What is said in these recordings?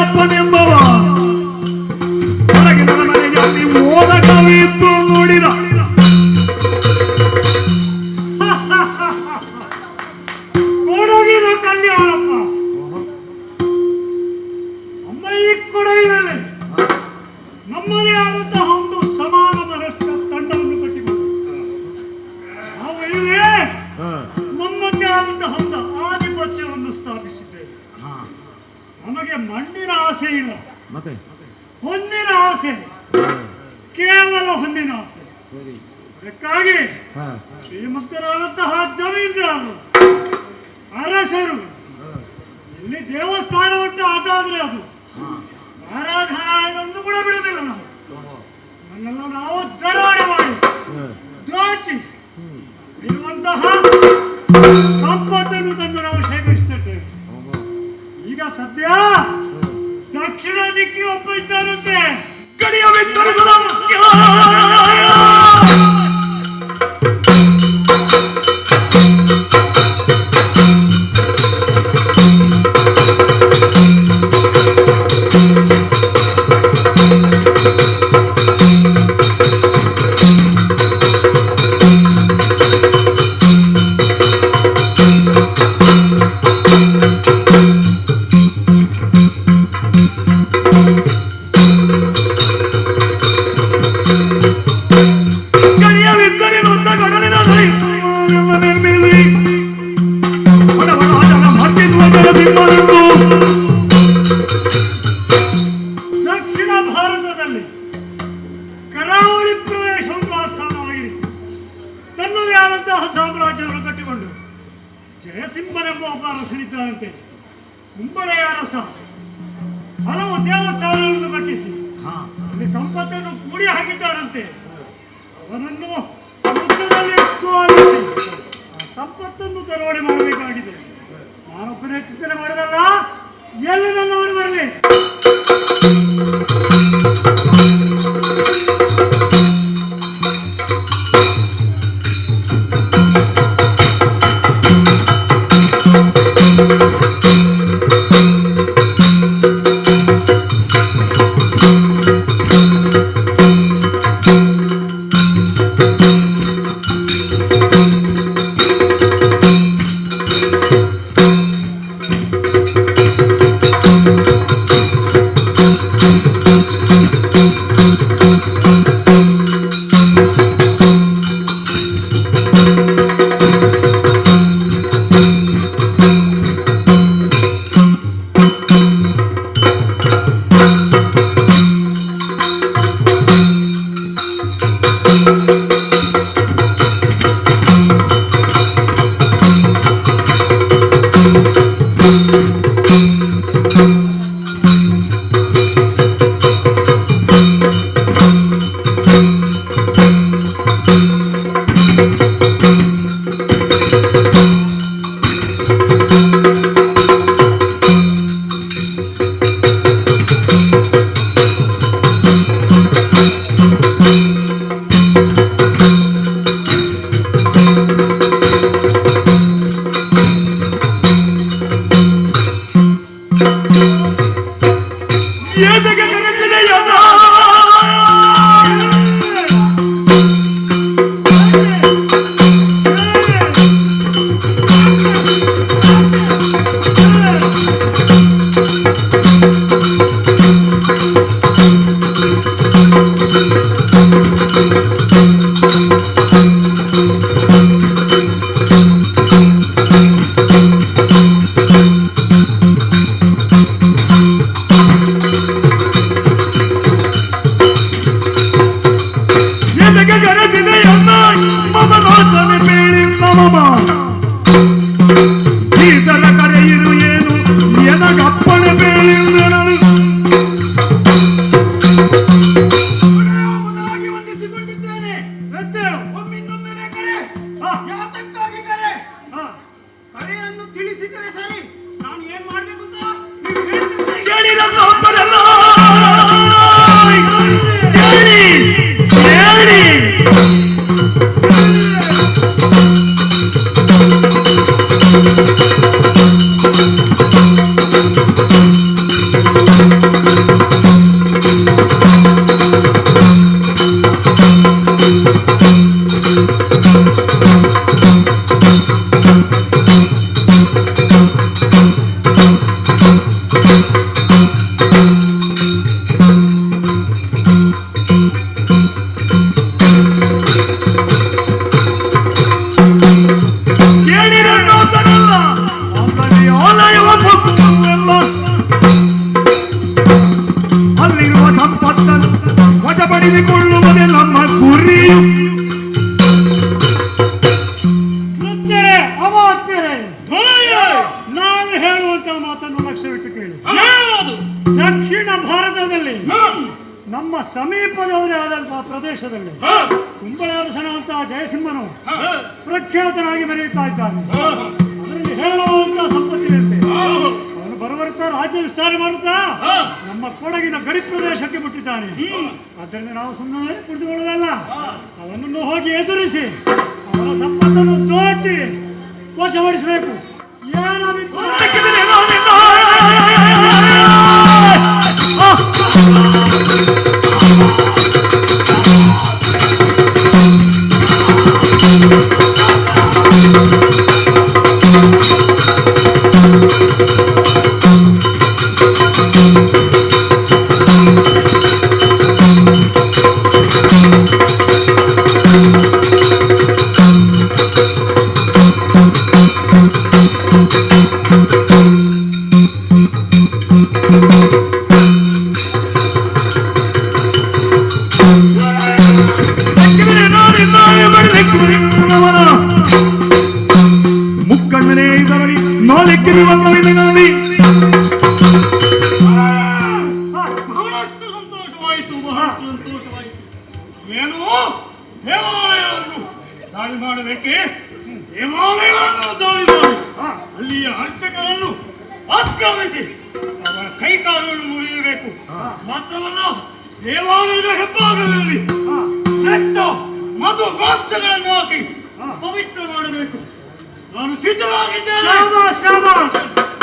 ಅಪ್ಪನೆಂಬವ ಹೊರಗಿನ ಮನೆಯಲ್ಲಿ ಮೋದಕವಿತ್ತು ನೋಡಿದ. ಕೊಡಗಿನ ಕಲ್ಯಾಣಪ್ಪ ನಮ್ಮ ಈ ಕೊಡಗಿನಲ್ಲಿ ನಮ್ಮದೇ ಆದಂತಹ ಒಂದು ಸಮಾನ ಮನಸ್ಕ ತಂಡವನ್ನು ಕಟ್ಟಿಕೊಂಡು ನಾವು ಇಲ್ಲಿ ನಮ್ಮದೇ ಆದಂತಹ ಒಂದು ಆಧಿಪತ್ಯವನ್ನು ಸ್ಥಾಪಿಸಿದ್ದೇವೆ. ನಮಗೆ ಮಣ್ಣಿನ ಆಸೆ ಇಲ್ಲ, ಹೊನ್ನಿನ ಆಸೆ, ಕೇವಲ ಹೊನ್ನಿನ ಆಸೆ. ಅದಕ್ಕಾಗಿ ಶ್ರೀಮಂತರಾದಂತಹ ಜಮೀನ್ದಾರರು, ಅರಸರು ಇಲ್ಲಿ ದೇವಸ್ಥಾನವನ್ನು ಅದಾದ್ರೆ ಅದು ಆರಾಧನಾಲಯವನ್ನು ಕೂಡ ಬಿಡುವುದಿಲ್ಲ. ನಾವು ನನ್ನೆಲ್ಲ ನಾವು ದರೋಡೆ ಮಾಡಿ ದೋಚಿ ಇರುವಂತಹ ಸಂಪತ್ತನ್ನು ತಂದು ನಾವು ಶೇಖರಿಸುತ್ತಿದ್ದೇವೆ. ಈಗ ಸದ್ಯ ದಕ್ಷಿಣ ದಿಕ್ಕಿ ಒಬ್ಬ ಇದ್ದಾರಂತೆ. ಗಡಿಯ ವಿಸ್ತರಿಸದ ದಕ್ಷಿಣ ಭಾರತದಲ್ಲಿ ಕರಾವಳಿ ಪ್ರದೇಶವನ್ನು ಆಸ್ಥಾನವಾಗಿರಿಸಿ ತನ್ನದೇ ಆದಂತಹ ಸಾಮ್ರಾಜ್ಯವನ್ನು ಕಟ್ಟಿಕೊಂಡು ಜಯಸಿಂಹನೆಂಬ ಒಬ್ಬ ಅರಸನಿದ್ದಾರಂತೆ. ಕುಂಬಳೆಯ ಅರಸ ಹಲವು ದೇವಸ್ಥಾನಗಳನ್ನು ಕಟ್ಟಿಸಿ ಅಲ್ಲಿ ಸಂಪತ್ತನ್ನು ಕೂಡಿ ಹಾಕಿದ್ದಾರಂತೆ. ಅವನನ್ನು ಯುದ್ಧದಲ್ಲಿ ಸೋಲಿಸಿ ಆ ಸಂಪತ್ತನ್ನು ದರೋಡೆ ಮಾಡಬೇಕಾಗಿದೆ. ನಾನೊಬ್ಬನೇ ಚಿಂತನೆ ಮಾಡೋದಲ್ಲ, ಎಲ್ಲಿ ನನ್ನವರು ಬರಲಿ. ಅಲ್ಲಿರುವ ಸಂಪತ್ತನ್ನು ವಶಪಡಿಸಿಕೊಳ್ಳುವುದೇ ನಮ್ಮ ಗುರಿಯು. ನಾನು ಹೇಳುವಂತ ಮಾತನ್ನು ಲಕ್ಷ್ಯವಿಟ್ಟು ಕೇಳಿ. ದಕ್ಷಿಣ ಭಾರತದಲ್ಲಿ ನಮ್ಮ ಸಮೀಪದವರೇ ಆದಂತಹ ಪ್ರದೇಶದಲ್ಲಿ ಕುಂಬಳಾರಸನಂತಹ ಜಯಸಿಂಹನು ಪ್ರಖ್ಯಾತನಾಗಿ ಮೆರೆಯುತ್ತಾ ಇದ್ದಾನೆ. ಅದರಲ್ಲಿ ಹೇಳುವಂತಹ ಸಂಪತ್ತಿರುತ್ತೆ. ಅವನು ಬರುವರ್ತಾ ರಾಜ್ಯ ವಿಸ್ತಾರ ಮಾಡುತ್ತಾ ನಮ್ಮ ಕೊಡಗಿನ ಗಡಿ ಪ್ರದೇಶಕ್ಕೆ ಮುಟ್ಟಿದ್ದಾನೆ. ಆದ್ದರಿಂದ ನಾವು ಸುಮ್ಮನೆ ಕುಳಿತುಕೊಳ್ಳೋದಲ್ಲ, ಅವನನ್ನು ಹೋಗಿ ಎದುರಿಸಿ ಅವರ ಸಂಪತ್ತನ್ನು ದೋಚಿ ವಶಪಡಿಸಬೇಕು. ಮುಕ್ಕಣ್ಣನೇ ಇದರಲ್ಲಿ ನಾಲ್ಕು ಬಹಳಷ್ಟು ಸಂತೋಷವಾಯಿತು, ಬಹಳಷ್ಟು ಸಂತೋಷವಾಯಿತು. ಏನು ದೇವಾಲಯವನ್ನು ದಾಳಿ ಮಾಡಬೇಕೆ? ದೇವಾಲಯವನ್ನು ದಾಳಿ ಮಾಡಿ ಅಲ್ಲಿಯ ಅರ್ಚಕರನ್ನು ಆಕ್ರಮಿಸಿ ಅವರ ಕೈಕಾಲುಗಳನ್ನು ಮುರಿಯಬೇಕು. ಮಾತ್ರವಲ್ಲ, ದೇವಾಲಯದ ಹೆಬ್ಬಾಗಿಲಲ್ಲಿ ರಕ್ತ ಮಧು ಮಾಂಸಗಳನ್ನು ಹಾಕಿ ಪವಿತ್ರ ಮಾಡಬೇಕು. ನಾನು ಸಿದ್ಧವಾಗಿದ್ದೇನೆ.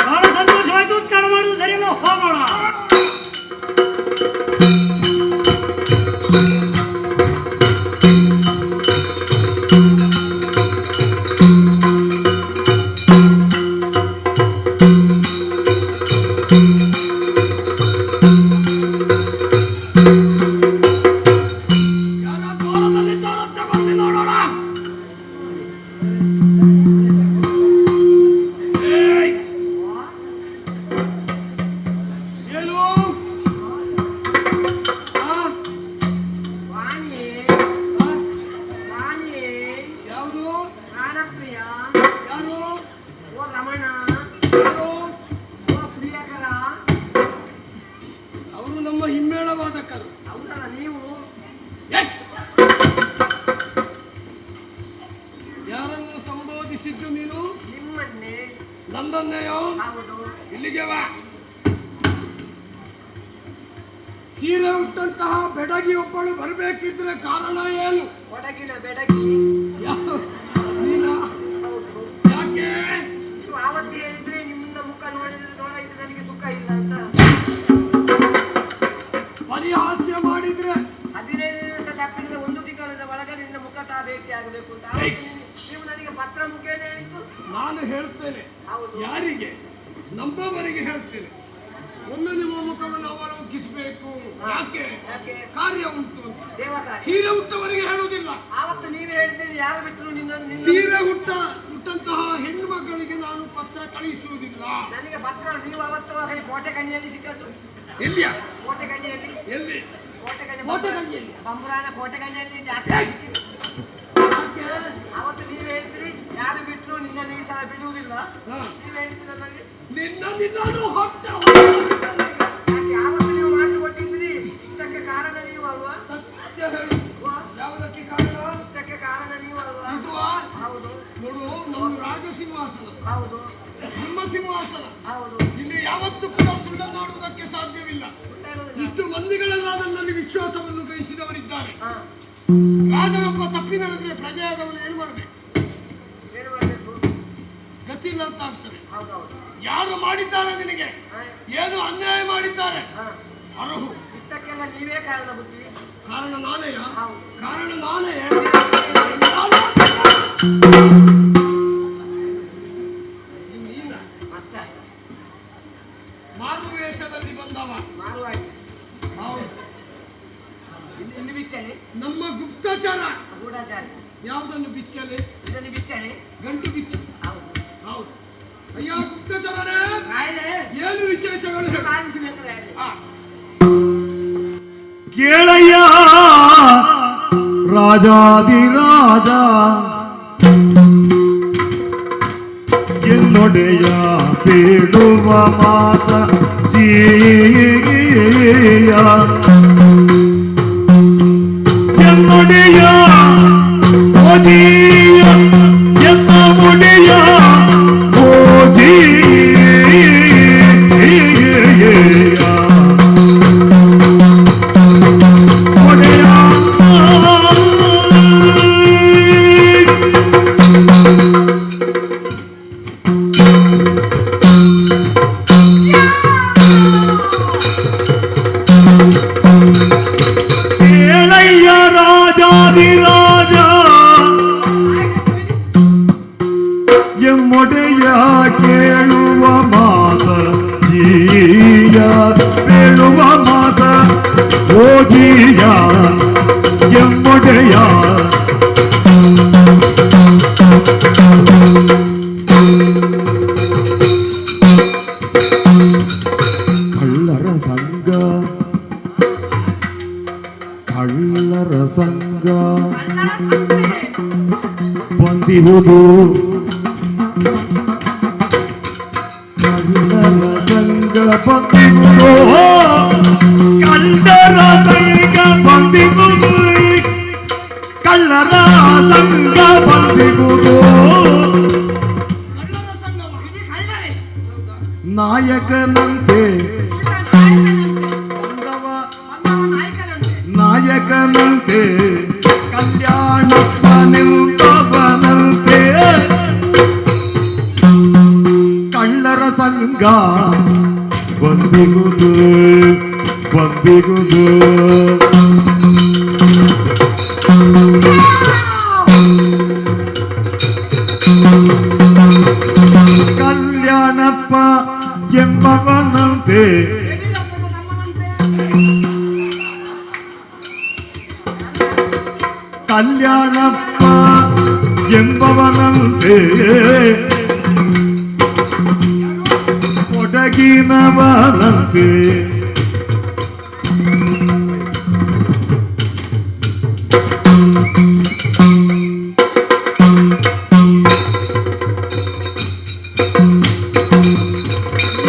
ಬಹಳ ಸಂತೋಷವಾಯ್ತು. ತಡ ಮಾಡುವುದು ಸರಿಯಲ್ಲ, ಹೋಗೋಣ. ಯಾರನ್ನು ಸಂಬೋಧಿಸಿದ್ದು ನೀನು? ನಂದನ್ನೆಯೋ? ಇಲ್ಲಿಗೆ ಬಾ. ಸೀರೆ ಉಟ್ಟಂತಹ ಬೆಡಗಿ ಒಬ್ಬಳು ಬರಬೇಕಿದ್ರೆ ಕಾರಣ ಏನು? ಒಡಗಿನ ಬೆಡಗಿ ಯಾಕೆ? ನೀವು ಆವತ್ತು ಹೇಳಿದ್ರೆ ನಿಮ್ಮ ಮುಖ ನೋಡಿದ್ರೆ ನೋಡಾಯ್ತು ನನಗೆ ಸುಖ ಇಲ್ಲ ಅಂತ ಪರಿಹಾಸ್ಯ ಮಾಡಿದ್ರೆ 15 ದಿವಸ ತಪ್ಪಿದ್ರೆ 1 ತಿಂಗಳ ಒಳಗಡೆ ನಿನ್ನ ಮುಖ ತಾ ಭೇಟಿ ಆಗಬೇಕು ಅಂತ ನೀವು ನನಗೆ ಪತ್ರ ಮುಖೇನ ಹೇಳಿದ್ದು. ನಾನು ಹೇಳ್ತೇನೆ, ಯಾರಿಗೆ? ನಂಬುವವರಿಗೆ ಹೇಳ್ತೇನೆ. ಒಮ್ಮೆ ನಿಮ್ಮ ಮುಖವನ್ನು ಅವಲೋಕಿಸಬೇಕು. ಯಾಕೆ? ಕಾರ್ಯ ಉಂಟು. ಸೀರೆ ಹುಟ್ಟವರಿಗೆ ಹೇಳುವುದಿಲ್ಲ. ಆವತ್ತು ನೀವೇ ಹೇಳಿದ್ರೆ ಯಾರು ಬಿಟ್ಟರು ನಿನ್ನ ಸೀರೆ ಹುಟ್ಟಂತಹ ಹೆಣ್ಣು ಮಕ್ಕಳಿಗೆ ನಾನು ಪತ್ರ ಕಳಿಸುವುದಿಲ್ಲ. ನನಗೆ ಪತ್ರ ನೀವು ಅವತ್ತು ಕೋಟೆ ಕಣ್ಣಿಯಲ್ಲಿ ಸಿಕ್ಕದ್ದು. ಎಲ್ಲಿಯ ಕೋಟೆ ಕಣ್ಣಿಯಲ್ಲಿ? ಎಲ್ಲಿ? ಕೋಟೆ ಕಣ್ಣಿಯಲ್ಲಿ ಬಂಬುರಾಣ ಕೋಟೆ ಕಣ್ಣಿಯಲ್ಲಿ. ಅವತ್ತು ನೀವು ಹೇಳ್ತೀರಿ ಯಾರು ಬಿಟ್ಟರು ನಿನ್ನನ್ನು ಈ ಸಲ ಬಿಡುವುದಿಲ್ಲ. ನೀವು ಹೇಳ್ತೀರ ನನಗೆ ಯಾವತ್ತು ನೀವು ಮಾತು ಕೊಟ್ಟಿದ್ದೀರಿ. ಇಷ್ಟಕ್ಕೆ ಕಾರಣ ನೀವು ಅಲ್ವಾ? ಸತ್ಯ ಹೇಳು. ಯಾವುದಕ್ಕೆ ಕಾರಣ? ಇಷ್ಟಕ್ಕೆ ಕಾರಣ ನೀವು ಅಲ್ವಾ? ಹೌದು. ನೋಡು, ನಮ್ಮ ರಾಜಸಿಂಹಾಸನ, ಹೌದು. ನಿಮ್ಮ ಸಿಂಹಾಸನ, ಹೌದು. ಇಲ್ಲಿ ಯಾವತ್ತೂ ಕೂಡ ಸುಳ್ಳನ್ನಾಡುವುದಕ್ಕೆ ಸಾಧ್ಯವಿಲ್ಲ. ಇಷ್ಟು ಮಂದಿಗಳೆಲ್ಲ ನನ್ನಲ್ಲಿ ವಿಶ್ವಾಸವನ್ನು ಗ್ರಹಿಸಿದವರಿದ್ದಾರೆ. ರಾಜನೊಬ್ಬ ತಪ್ಪಿ ನಡೆದ್ರೆ ಪ್ರಜೆಯಾದವನು ಏನು ಮಾಡಬೇಕು? ಗತಿ ಇಲ್ಲ ಅಂತ ಆಗ್ತದೆ. ಯಾರು ಮಾಡಿದ್ದಾರೆ ನಿನಗೆ? ಏನು ಅನ್ಯಾಯ ಮಾಡಿದ್ದಾರೆ? ಅರ್ಹು. ಇಷ್ಟಕ್ಕೆಲ್ಲ ನೀವೇ ಕಾರಣ ಬುದ್ಧಿ. ಕಾರಣ ನಾನೇ. ಕಾರಣ ನಾನೇ. ಮಾರು ವೇಷ ವೇಷದಲ್ಲಿ ಬಂದವ. ಮಾರುವಾಡಿ ಹೌದು, ಇಲ್ಲಿ ಬಿಚ್ಚನೆ ನಮ್ಮ ಗುಪ್ತಚರ. ಗೂಢಚಾರಿ ಯಾವುದನ್ನು ಬಿಚ್ಚಲೆ? ಇದನ್ನು ಬಿಚ್ಚನೆ ಗಂಟು ಬಿಚ್ಚು. ಹೌದು ಹೌದು. ಅಯ್ಯ ಗುಪ್ತಚರನೇ, ಕಾಯಿಲೆ ಏನು ವಿಶೇಷಗಳು ಹೇಳು? ಕಾಣಿಸಬೇಕಾದ್ರೆ ಹೇಳಿ. ಆ, ಕೇಳಯ್ಯ ರಾಜಾದಿರಾಜ ಎನ್ನೊಡೆಯ ಬೇಡುವ ಮಾತ ಜೀಯ ಎನ್ನೊಡೆಯ ಓಜಿಯ ಎನ್ನ ಮುಡೆಯ ಓಜಿಯ ಕೇಳಯ್ಯ ರಾಜಾದಿರಾಜ ಎಮ್ಮೊಡೆಯ ಕೇಳುವ ಮಾತ ಜೀಯ ಬೇಳುವ ಮಾತ ಓಜಿಯ ಎಮ್ಮೊಡೆಯ ಕಳ್ಳರ ಸಂಘ ಕಳ್ಳರ ಸಂಘ ಬಂದಿರುವುದು ಕಳ್ಳರ ಸಂಘ ಬಂದಿರುವುದು ಕಳ್ಳರ ಸಂಘ ಬಂದಿರುವುದು ಕಳ್ಳರ ಸಂಘ ಬಂದಿರುವುದು ಕಳ್ಳರ ಸಂಗಮ. ಇಡೀ ಕಳ್ಳರೇ ನಾಯಕನಂತೆ ಬಂದವ ನಾಯಕನಂತೆ ಕಲ್ಯಾಣಪ್ಪ ನಿಂತವನಂತೆ ಕಳ್ಳರ ಸಂಘ ಬಂದಿಗುದು ಬಂದಿಗುದು ಕಲ್ಯಾಣಪ್ಪ ಎಂಬವನಂತೆ ಯಡಿಯೂರಪ್ಪನ ನಮ್ಮನಂತೆ ಕಲ್ಯಾಣಪ್ಪ ಎಂಬವನಂತೆ ಕೊಡಗಿನವನಂತೆ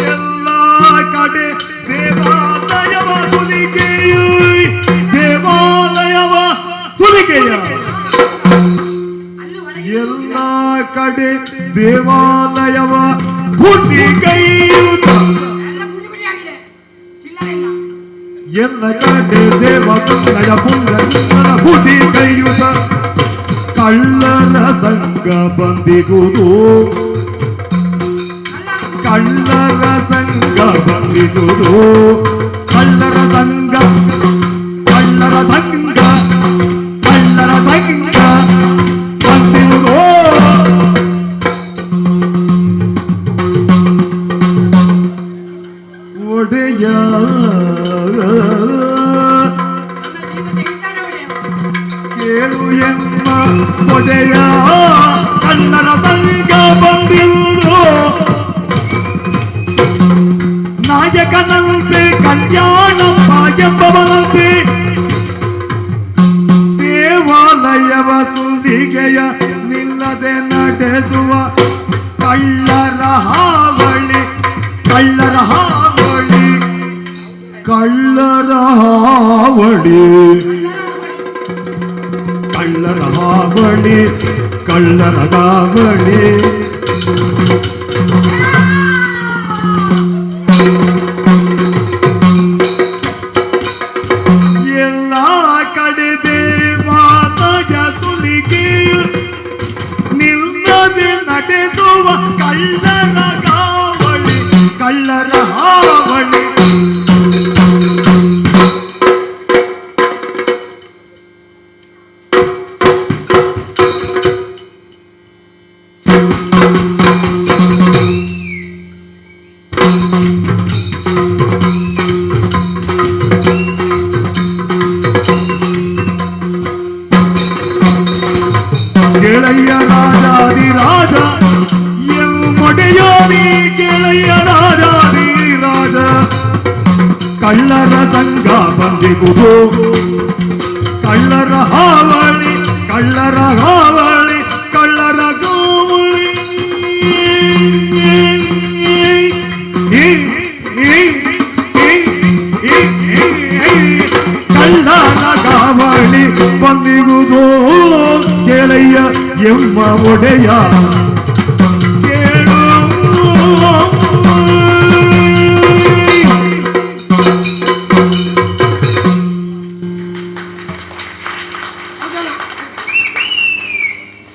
ಎಲ್ಲ ಕಡೆ ದೇವಾಲಯವ ಸುಲಿಗೆಯು ದೇವಾಲಯವ ಸುಲಿಗೆಯ ಅಲ್ಲಿ ಒಳಗೆ ಎಲ್ಲ ಕಡೆ ದೇವಾಲಯವ ಹುಟ್ಟಿಗೈಯುತ ಎಲ್ಲ ಪುಡಿ ಪುಡಿ ಆಗಿದೆ ಚಿಲ್ಲರೆ ಇಲ್ಲ ಎಲ್ಲ ಕಡೆ ದೇವಾಲಯ ಪುಣ್ಯ ಹುಟ್ಟಿಗೈಯುತ ಕಳ್ಳರ ಸಂಘ ಬಂದಿಗುವುದು ಕಳ್ಳರ ಸಂಘ ಬಂದಿಗುವುದು ಕಳ್ಳರ ಸಂಘ ಕಳ್ಳರ ಸಂಘ ಕಳ್ಳರ ಸಂಘ ಬಂದಿಗುವುದು ಒಡೆಯ ನನ್ನ ಜೀವ ತೆಗಿತಾನೆ ಒಡೆಯ ಕೇಳು ಎನ್ನ ಒಡೆಯ ಕಳ್ಳರ ಸಂಘ ಬಂದಿರುವುದು ನಾಯಕನಂತೆ ಕಲ್ಯಾಣಪ್ಪ ಎಂಬವನಂತೆ ದೇವಾಲಯವ ಸುಲಿಗೆಯ ನಿಲ್ಲದೆ ನಡೆಸುವ ಕಳ್ಳರ ಹಾವಳಿ ಕಳ್ಳರ ಹಾವಳಿ ಕಳ್ಳರ ಹಾವಳಿ ಕಳ್ಳರ ಹಾವಳಿ ಕಳ್ಳರ ಹಾವಳಿ ಎಲ್ಲ ಕಡೆ ದೇವಾಲಯ ಸುಲಿಗೆಯು ನಿಲ್ಲದೆ ನಡೆದುವ ಕಳ್ಳರ ಹಾವಳಿ ಕಳ್ಳರ ಹಾವಳಿ ಕಳ್ಳರ ಸಂಘ ಬಂದಿಗುದು ಕಳ್ಳರ ಹಾವಳಿ ಕಳ್ಳರ ಹಾವಳಿ ಕಳ್ಳರ ಗಾವಳಿ ಕಳ್ಳರ ಗಾವಳಿ ಬಂದಿಗುದು ಕೇಳಯ್ಯ ಎಮ್ಮ ಒಡೆಯ ಕೇಳು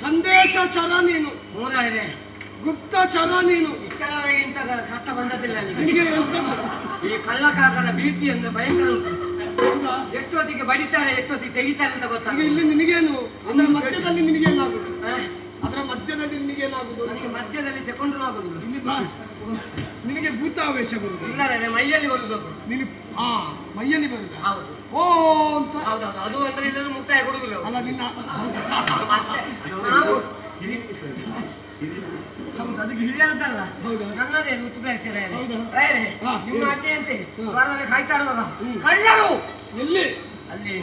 ಸಂದೇಶಚರ ನೀನು, ಮೂರನೇ ಗುಪ್ತಚರ ನೀನು. ಇಷ್ಟರವರೆಗೆ ಇಂಥ ಕಷ್ಟ ಬಂದದಿಲ್ಲ ನನಗೆ. ನಿನಗೆ ಎಂತದ್ದು? ಈ ಕಳ್ಳಕಾಕರ ಭೀತಿ ಅಂದ್ರೆ ಭಯಂಕರ ಉಂಟು. ಹೌದಾ? ಎಷ್ಟೊತ್ತಿಗೆ ಬಡಿತಾರೆ ಎಷ್ಟೊತ್ತಿಗೆ ತೆಗಿತಾರೆ ಅಂತ ಈಗ ಗೊತ್ತಾಗ. ಇಲ್ಲಿ ನಿನಗೇನು ಅದರ ಮಧ್ಯದಲ್ಲಿ ನಿನಗೇನಾಗುದು? ಅದರ ಮಧ್ಯದಲ್ಲಿ ನಿನಗೇನಾಗುದು? ನನಗೆ ಮಧ್ಯದಲ್ಲಿ ತಗೊಂಡ್ರು ಆಗುದಿಲ್ಲ. ಇಲ್ಲಿ ಬಾ. ನಿನಗೆ ಭೂತಾವೇಶ ಬರುದು? ಇಲ್ಲ ಮೈಯಲ್ಲಿ ಬರುದು ಅದು. ನಿನಗೆ ಮೈಯಲ್ಲಿ ಬರುದ? ಹೌದು ಓ ಅಂತ. ಹೌದೌದು, ಅದು ಅಂದ್ರೆ ಇಲ್ಲರೂ ಮುಕ್ತಾಯ ಕೊಡುದಿಲ್ಲ ಅವರು. ಅಲ್ಲ ನಿನ್ನ ಮತ್ತೆ ನಾವು ಹೌದು ಅದಕ್ಕೆ ಹಿರಿಯಂತಲ್ಲ. ಹೌದಾ? ನನ್ನದೇನು ಉತ್ಪ್ರೇಕ್ಷಣೆ ಹೌದಾ? ಹಾ, ನಿಮ್ಮ ಹೇಳು. ಅಜ್ಞೆ ಅಂತೆ ವಾರದಲ್ಲಿ ಕಾಯ್ತಾ ಇರುವಾಗ ಕಳ್ಳರು ಎಲ್ಲಿ? ಅಲ್ಲಿ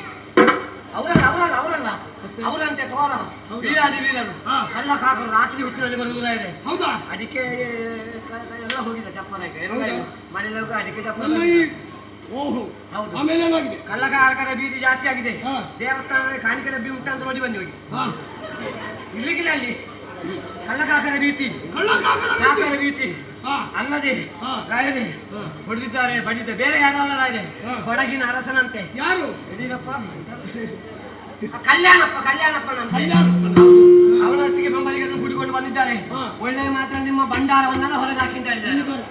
ಅವರಲ್ಲ ಅವರಂತೆ ತೋರ ವೀರಾದಿ ವೀರರು ಹಾ. ಕಳ್ಳ ಕಾಕರು ರಾತ್ರಿ ಹೊತ್ತಿನಲ್ಲಿ ಬರುವುದ ಇದೆ. ಹೌದಾ? ಅದಕ್ಕೆ ಎಲ್ಲ ಹೋಗಿದೆ ಚಪ್ಪರ ಹೌದಾ? ಮನೆಯಲ್ಲೂ ಅದಕ್ಕೆ ನನ್ನ ಚಪ್ಪರ. ಈ ಓಹೋ ಹೌದು. ಆಮೇಲೆ ಏನಾಗಿದೆ? ಕಳ್ಳಕಾರಕರ ಬೀದಿ ಜಾಸ್ತಿ ಆಗಿದೆ. ಹಾ. ದೇವಸ್ಥಾನದಲ್ಲಿ ಕಾಣಿಕೆ ಡಬ್ಬಿ ಉಂಟಂತ ನೋಡಿ ಬಂದಿ ಹೋಗಿ ಹಾ. ಇಲ್ಲಿಗಿಲ್ಲ ಅಲ್ಲಿ ಕಳ್ಳಕಾಕರ ಭೀತಿ ಕಳ್ಳಕಾಕರ ಕಾಕರ ಭೀತಿ ಹಾ. ಅಲ್ಲದೆ ಹಾ. ರಾಯರೇ ಹಾ. ಹೊಡೆದಿದ್ದಾರೆ ಬಡಿದ ಬೇರೆ ಯಾರಲ್ಲ ರಾಯರೇ ಹಾ. ಕೊಡಗಿನ ಅರಸನಂತೆ ಯಾರು? ಯಡಿಯೂರಪ್ಪ ಕಲ್ಯಾಣಪ್ಪನಂತೆ ಕಲ್ಯಾಣ. ಅವನೊಟ್ಟಿಗೆ ಬೆಂಬಲಿಗರನ್ನು ಹುಡುಕೊಂಡು ಬಂದಿದ್ದಾರೆ. ಹಾ. ಒಳ್ಳೆಯ ಮಾತ್ರ ನಿಮ್ಮ ಭಂಡಾರವನ್ನೆಲ್ಲ ಹೊರಗೆ ಹಾಕಿ ಅಂತ ಹೇಳಿದ್ದಾರೆ.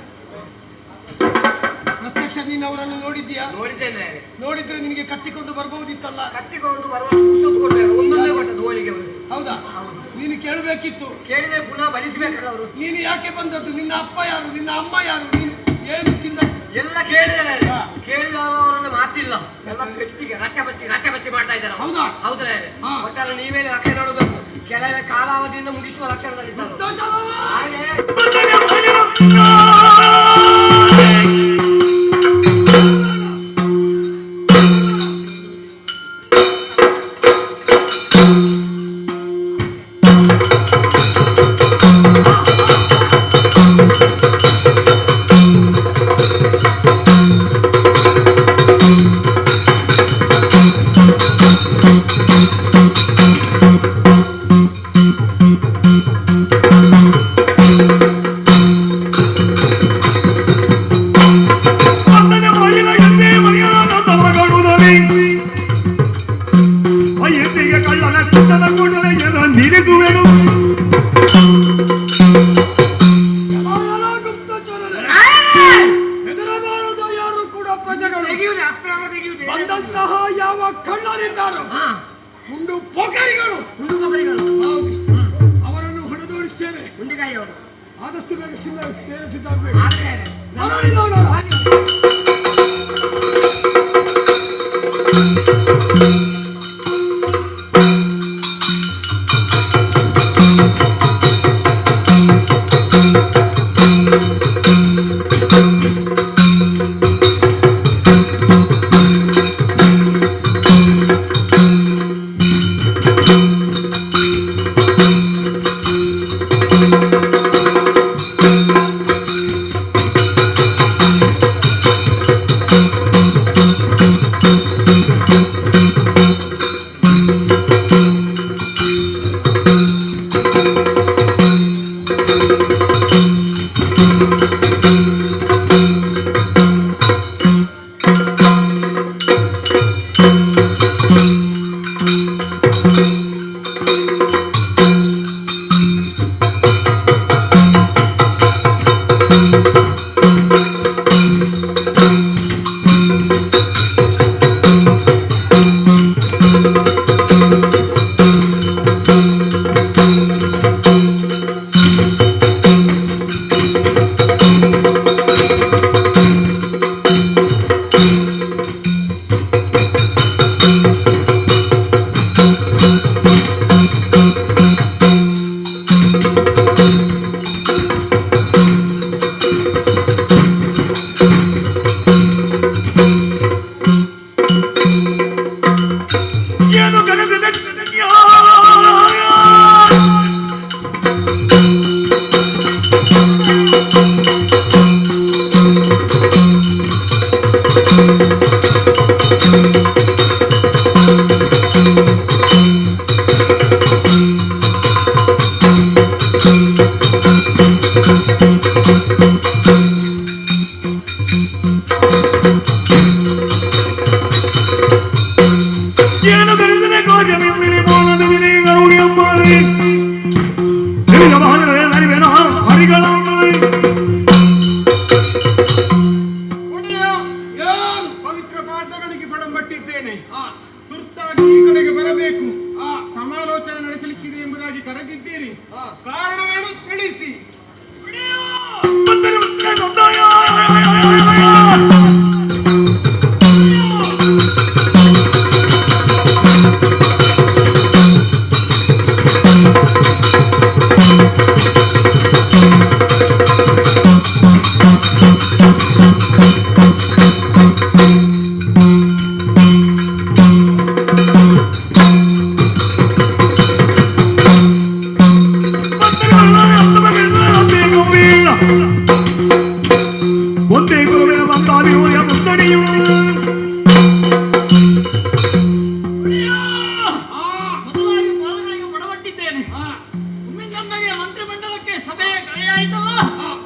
ಪ್ರತ್ಯಕ್ಷ ನೀನು ಅವರನ್ನು ನೋಡಿದ್ಯಾ? ನೋಡಿದ್ದೇನೆ ರಾಯರೇ. ನೋಡಿದ್ರೆ ನಿನಗೆ ಕಟ್ಟಿಕೊಂಡು ಬರ್ಬಹುದಿತ್ತಲ್ಲ? ಕಟ್ಟಿಕೊಂಡು ಬರುವ ಪುಸ್ತಕ ಕೊಟ್ಟರು ಒಂದೊಂದೇ ಕೊಟ್ಟದ್ದು ಹೋಳಿಗೆ ಅವರು. ಹೌದಾ? ಹೌದು. ನೀನು ಕೇಳಬೇಕಿತ್ತು. ಕೇಳಿದ್ರೆ ಪುನಃ ಬಲಿಸಬೇಕಲ್ಲ ಅವರು. ನೀನು ಯಾಕೆ ಬಂದದ್ದು? ನಿನ್ನ ಅಪ್ಪ ಯಾರು? ನಿನ್ನ ಅಮ್ಮ ಯಾರು? ನೀನು ಏನು ತಿಂದ? ಎಲ್ಲ ಕೇಳಿದ್ದಾರೆ ಹಾ. ಕೇಳಿದವರನ್ನ ಮಾತಿಲ್ಲ. ಎಲ್ಲ ಗಟ್ಟಿಗೆ ರಚ ಬಚ್ಚಿ ಮಾಡ್ತಾ ಇದ್ದಾರೆ. ಹೌದಾ? ಹೌದ್ರೆ ಹಾ. ಒಟ್ಟಲ್ಲಿ ನೀವೇ ರಕ್ಷೆ ನೋಡಬೇಕು. ಕೆಲವೇ ಕಾಲಾವಧಿಯಿಂದ ಮುಗಿಸುವ ಲಕ್ಷಣದಲ್ಲಿದ್ದಾರೆ. ಹಾಗೆ ನಿಲ್ಲಿಸುವೆನು ಹೆದರಬಾರದು ಯಾರು ಕೂಡ ಪ್ರಜೆಗಳು. ತೆಗೆಯುವುದೇ ಅಸ್ತ್ರವನ್ನು ತೆಗೆಯುವುದೇ. ಬಂದಂತಹ ಯಾವ ಕಳ್ಳರಿದ್ದಾರೋ ಹಾ. ಹುಂಡು ಪೋಖರಿಗಳು ಹುಂಡು ಮಗರಿಗಳು ಹೌದು. ಅವರನ್ನು ಹೊಡೆದೋಡಿಸ್ತೇನೆ. ಹುಂಡಿಕಾಯಿ ಅವರು ಆದಷ್ಟು ಬೇಗ ಸಿದ್ಧವಾಗಬೇಕು. ಆದರೆ ನೋಡಿ ನೋಡೋಣ. ಏನು ಕರೆದರೆ ಗೋಜ ಮಿಮ್ಮಿಳಿ ಬೋಣದ ವಿನಿ ಗರುಡಿ ಅಂಬಾರಿ ನಿಮಗೆ ಬಾದರೆ ನರಿವೆನ ಹರಿಗಳ ಪವಿತ್ರ ಪಾಠಗಳಿಗೆ ಬಡಂಬಟ್ಟಿದ್ದೇನೆ. ತುರ್ತಾಗಿ ಈ ಕಡೆಗೆ ಬರಬೇಕು. ಸಮಾಲೋಚನೆ ನಡೆಸಲಿಕ್ಕಿದೆ ಎಂಬುದಾಗಿ ಕರೆದಿದ್ದೀರಿ. ಕಾರಣವೇನು ತಿಳಿಸಿ. ಮಂತ್ರಿಮಂಡಲಕ್ಕೆ ಸಭೆಯ ಕರೆಯಾಯಿತಲ್ಲ,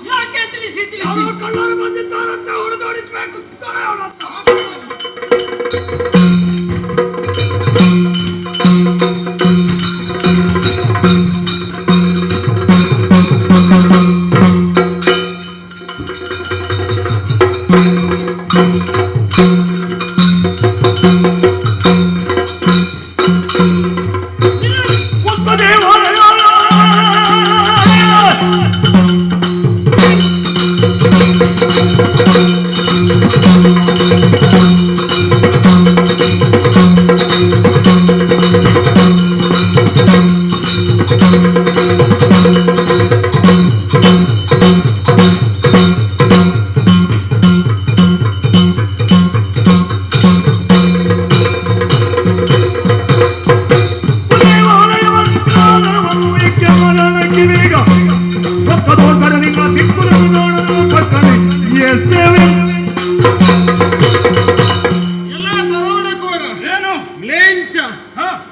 ಯಾಕೆ ತಿಳಿಸಿ ತಿಳಿಸಿ. ಕಳ್ಳರು ಬಂದಿದ್ದಾರಂತೆ, ಹೊಡೆದೋಡಿಸ್ಬೇಕು.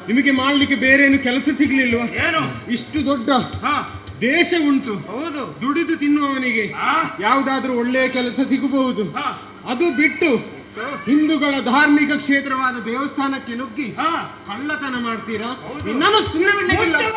ನಿಮಗೆ ಮಾಡ್ಲಿಕ್ಕೆ ಬೇರೇನು ಕೆಲಸ ಸಿಗ್ಲಿಲ್ವಾ? ಏನು ಇಷ್ಟು ದೊಡ್ಡ ದೇಶ ಉಂಟು. ಹೌದು, ದುಡಿದು ತಿನ್ನುವವನಿಗೆ ಯಾವುದಾದ್ರೂ ಒಳ್ಳೆಯ ಕೆಲಸ ಸಿಗಬಹುದು. ಅದು ಬಿಟ್ಟು ಹಿಂದೂಗಳ ಧಾರ್ಮಿಕ ಕ್ಷೇತ್ರವಾದ ದೇವಸ್ಥಾನಕ್ಕೆ ನುಗ್ಗಿ ಕಳ್ಳತನ ಮಾಡ್ತೀರಾ? ನಾನು ಸುಮ್ಮನೆ ಬಿಡ್ಲಿಕ್ಕಿಲ್ಲ.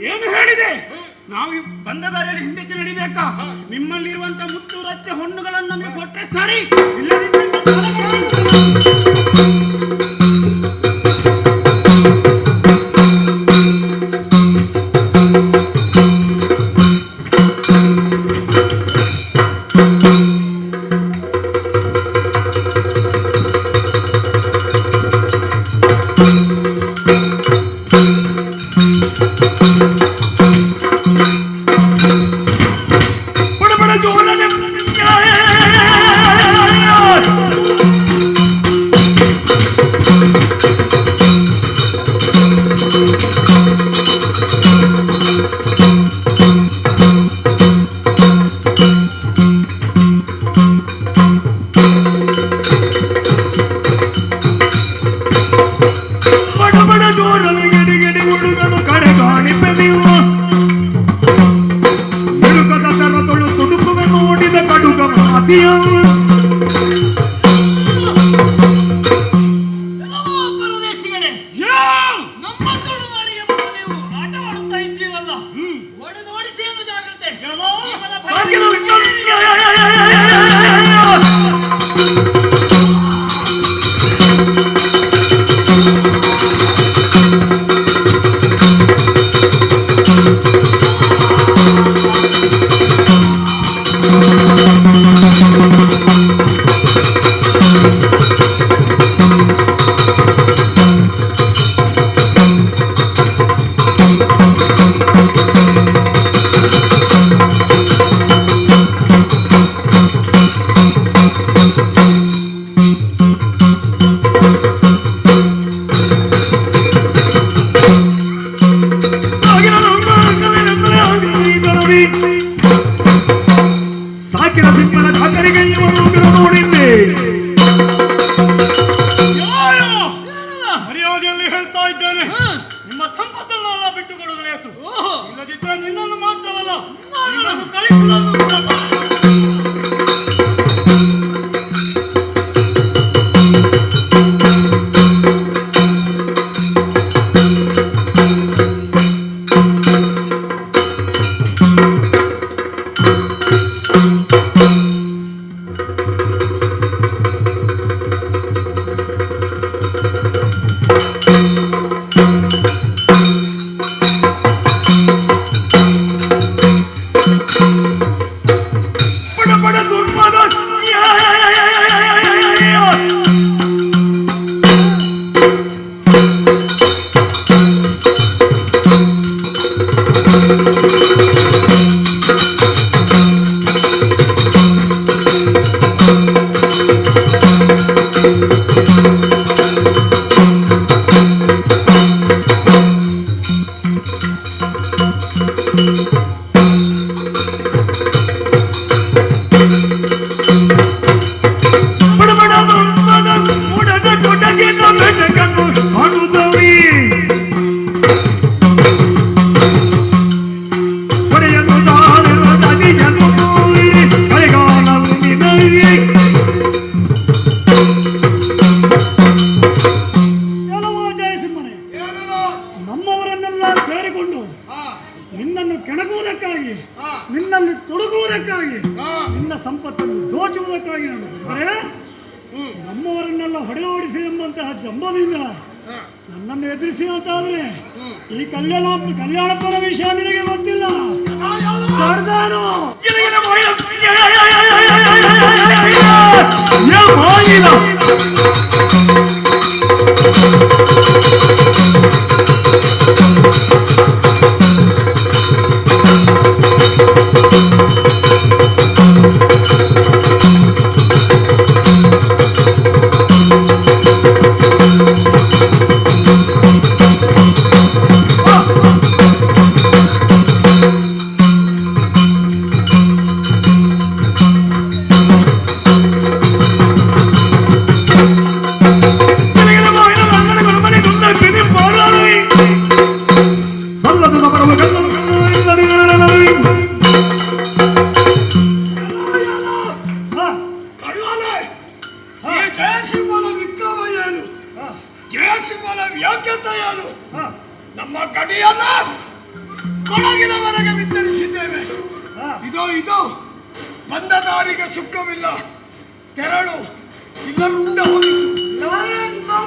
ಏನು ಹೇಳಿದೆ? ನಾವು ಬಂದ ದಾರಿಯಲ್ಲಿ ಹಿಂದಕ್ಕೆ ನಡಿಬೇಕಾ? ನಿಮ್ಮಲ್ಲಿರುವಂತ ಮುತ್ತು ರತ್ತೆ ಹೊಣ್ಣುಗಳನ್ನು ನಮಗೆ ಕೊಟ್ಟರೆ ಸರಿ, ಇಲ್ಲದಿದ್ದರೆ ಪರದೇಶಿಗಳೇ, ನಮ್ಮ ತುಳುನಾಡಿಗೆ ಬಂದು ನೀವು ಆಟವಾಡುತ್ತಾ ಇದ್ದೀರಲ್ಲ, ಹೊಡೆದೋಡಿಸಿ ಎಂದು ಜಾಗ್ರತೆ. ನಿಮ್ಮ ಸಂಪತ್ತನ್ನೆಲ್ಲ ಬಿಟ್ಟು ಕೊಡುವುದು ಲೇಸು. ಓಹೋ ಇಲ್ಲದಿದ್ದರೆ ನಿನ್ನನ್ನು ಮಾತ್ರವಲ್ಲ ನಿನ್ನನ್ನು ಕಳಿಸುವುದನ್ನು ಕೂಡ ನಿನ್ನನ್ನು ಕೆಣಕುವುದಕ್ಕಾಗಿ ನಿನ್ನಲ್ಲಿ ತೊಡಗುವುದಕ್ಕಾಗಿ ನಿನ್ನ ಸಂಪತ್ತನ್ನು ದೋಚುವುದಕ್ಕಾಗಿ ನಡೆದರೆ ನಮ್ಮವರನ್ನೆಲ್ಲ ಹೊಡೆಯೋಡಿಸಿ ಎಂಬಂತಹ ಜಂಬದಿಂದ ನನ್ನನ್ನು ಎದುರಿಸಿ ಅಂತಾದ್ರೆ ಈ ಕಲ್ಯಾಣಪುರ ವಿಷಯ ನಿನಗೆ ಗೊತ್ತಿಲ್ಲ. ನಮ್ಮ ಗಡಿಯನ್ನು ಕೊಡಗಿನವರೆಗೆ ವಿತರಿಸಿದ್ದೇವೆ. ಇದೋ ಬಂದ ದಾರಿಗೆ ಸುಖವಿಲ್ಲ, ತೆರಳು ಇದರುಂಡ ಹೋಗಿತು.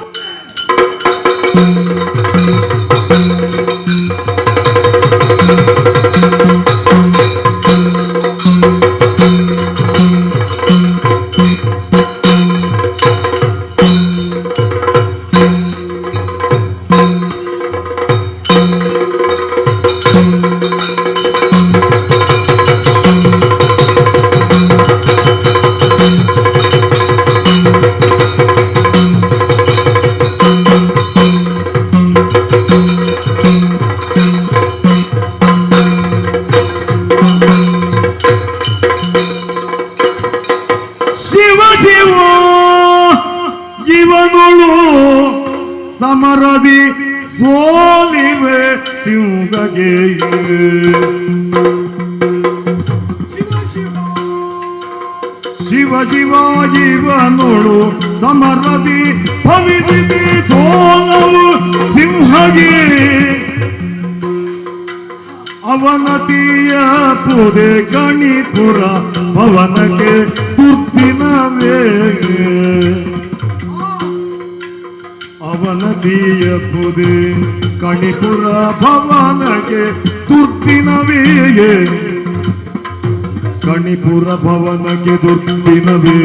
ಸಮರದಿ ಸೋಲಿವೆ ಸಿಂಹಗೆ ಶಿವ ಶಿವ ಇವನೋಳು ಸಮರದಿ ಭವಿಸಿದೆ ಸೋಲವು ಸಿಂಹಗೆ ಅವನತಿಯ ಪುದೆ ಕಣಿಪುರ ಭವನಕ್ಕೆ ತುರ್ತಿನವೇ ಅವನತಿಯ ಪುದೆ ಕಣಿಪುರ ಭವನಕ್ಕೆ ತುರ್ತಿನವೇ ಕಣಿಪುರ ಭವನಕ್ಕೆ ತುರ್ತಿನವೇ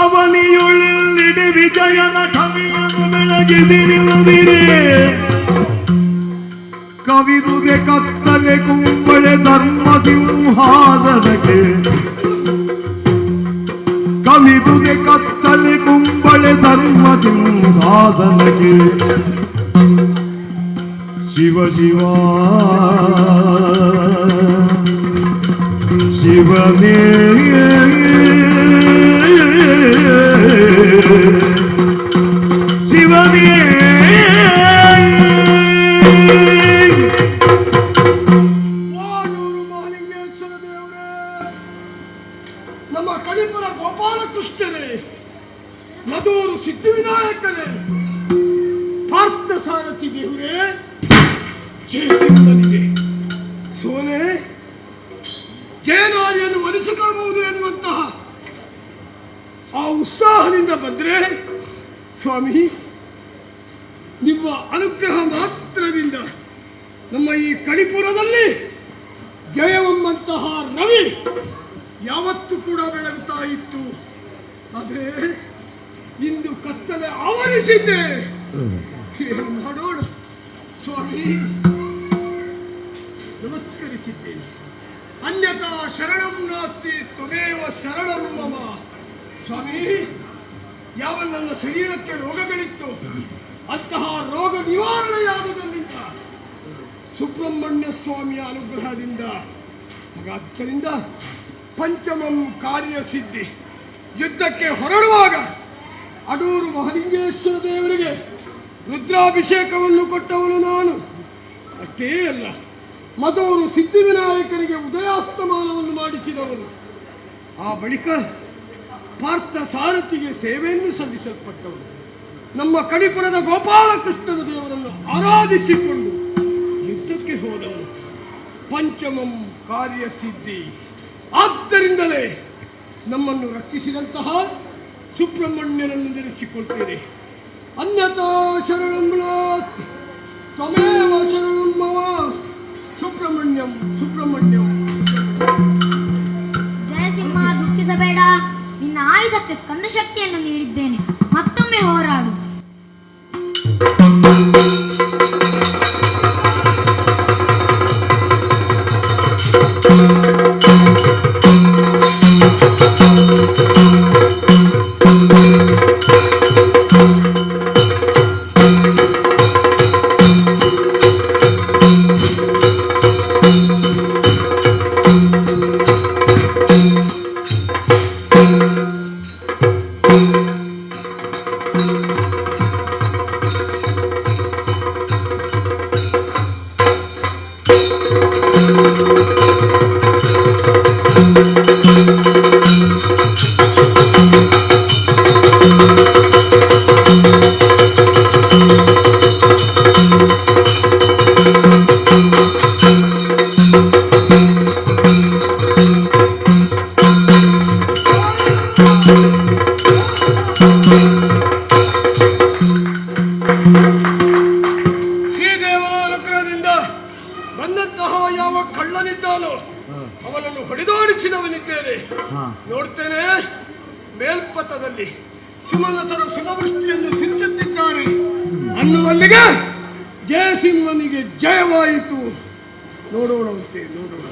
ಅವನಿಯುಳ್ಳಿಡೆ ವಿಜಯನ ಕವಿಯನ್ನು ಬೆಳಗಿಸಿರುವುದಿರೇ ಕವಿದುಗೆ ಕತ್ತಲೆ ಕುಂಬಳೆ ಧರ್ಮ ಸಿಂಹಾಸನಕ್ಕೆ ಕವಿದುಗೆ ಕತ್ತಲೆ ಕುಂಬಳೆ ಧರ್ಮ ಸಿಂಹಾಸನಕ್ಕೆ ಶಿವ ಶಿವ ಶಿವನೇ ಮಧೂರು ಸಿದ್ಧಿವಿನಾಯಕನೇ, ಪಾರ್ಥ ಸಾರಥಿ ದೇವರೇ, ಜಯಸಿಂಹನಿಗೆ ಸೋನೆ ಜಯನಾರಿಯನ್ನು ಒಲಿಸಿಕೊಳ್ಳಬಹುದು ಎನ್ನುವಂತಹ ಆ ಉತ್ಸಾಹದಿಂದ ಬಂದರೆ ಸ್ವಾಮಿ, ನಿಮ್ಮ ಅನುಗ್ರಹ ಮಾತ್ರದಿಂದ ನಮ್ಮ ಈ ಕಣಿಪುರದಲ್ಲಿ ಜಯವೆಂಬಂತಹ ರವಿ ಯಾವತ್ತೂ ಕೂಡ ಬೆಳಗುತ್ತಾ ಇತ್ತು. ಆದರೆ ಇಂದು ಕತ್ತಲೆ ಆವರಿಸಿದ್ದೆ. ಏನು ಮಾಡೋಣ ಸ್ವಾಮಿ, ನಮಸ್ಕರಿಸಿದ್ದೇನೆ. ಅನ್ಯಥಾ ಶರಣಂ ನಾಸ್ತಿ ತ್ವಮೇವ ಶರಣಂ ಮಮ. ಸ್ವಾಮಿ, ಯಾವ ನನ್ನ ಶರೀರಕ್ಕೆ ರೋಗಗಳಿತ್ತು ಅಂತಹ ರೋಗ ನಿವಾರಣೆಯಾಗುವುದರಿಂದ ಸುಬ್ರಹ್ಮಣ್ಯ ಸ್ವಾಮಿಯ ಅನುಗ್ರಹದಿಂದ. ಆದ್ದರಿಂದ ಪಂಚಮಂ ಕಾರ್ಯಸಿದ್ಧಿ. ಯುದ್ಧಕ್ಕೆ ಹೊರಡುವಾಗ ಅಡೂರು ಮಹಾಲಿಂಗೇಶ್ವರ ದೇವರಿಗೆ ರುದ್ರಾಭಿಷೇಕವನ್ನು ಕೊಟ್ಟವನು ನಾನು. ಅಷ್ಟೇ ಅಲ್ಲ, ಮಧೂರು ಸಿದ್ಧಿವಿನಾಯಕನಿಗೆ ಉದಯಾಸ್ತಮಾನವನ್ನು ಮಾಡಿಸಿದವನು. ಆ ಬಳಿಕ ಪಾರ್ಥ ಸಾರಥಿಗೆ ಸೇವೆಯನ್ನು ಸಲ್ಲಿಸಲ್ಪಟ್ಟವನು. ನಮ್ಮ ಕಣಿಪುರದ ಗೋಪಾಲಕೃಷ್ಣನ ದೇವರನ್ನು ಆರಾಧಿಸಿಕೊಂಡು ಯುದ್ಧಕ್ಕೆ ಹೋದವನು. ಪಂಚಮಂ ಕಾರ್ಯಸಿದ್ಧಿ. ಆದ್ದರಿಂದಲೇ ನಮ್ಮನ್ನು ರಕ್ಷಿಸಿದಂತಹ ಸುಬ್ರಹ್ಮಣ್ಯನನ್ನು ನೆನೆಸಿಕೊಳ್ತೇನೆ. ಅನ್ಯಥಾ ಶರಣಂ ನಾಸ್ತಿ ತ್ವಮೇವ ಶರಣಂ ಮಮ. ಸುಬ್ರಹ್ಮಣ್ಯಂ ಸುಬ್ರಹ್ಮಣ್ಯಂ. ಜಯಸಿಂಹ, ದುಃಖಿಸಬೇಡ. ನಿನ್ನ ಆಯುಧಕ್ಕೆ ಸ್ಕಂದ ಶಕ್ತಿಯನ್ನು ನೀಡಿದ್ದೇನೆ. ಮತ್ತೊಮ್ಮೆ ಹೋರಾಡು. ಶ್ರೀದೇವರ ಅನುಗ್ರಹದಿಂದ ಬಂದಂತಹ ಯಾವ ಕಳ್ಳನಿದ್ದಾನೋ ಅವನನ್ನು ಹೊಡೆದಾಡಿಸಿದವನಿದ್ದೇನೆ. ನೋಡ್ತೇನೆ, ಮೇಲ್ಪಥದಲ್ಲಿ ಸುಮನಸರ ಸುಲವೃಷ್ಟಿಯನ್ನು ಸಿರಿಸುತ್ತಿದ್ದಾರೆ ಅನ್ನುವಲ್ಲಿಗೆ ಜಯಸಿಂಹನಿಗೆ ಜಯವಾಯಿತು. ನೋಡೋಣವಂತೆ ನೋಡೋಣ.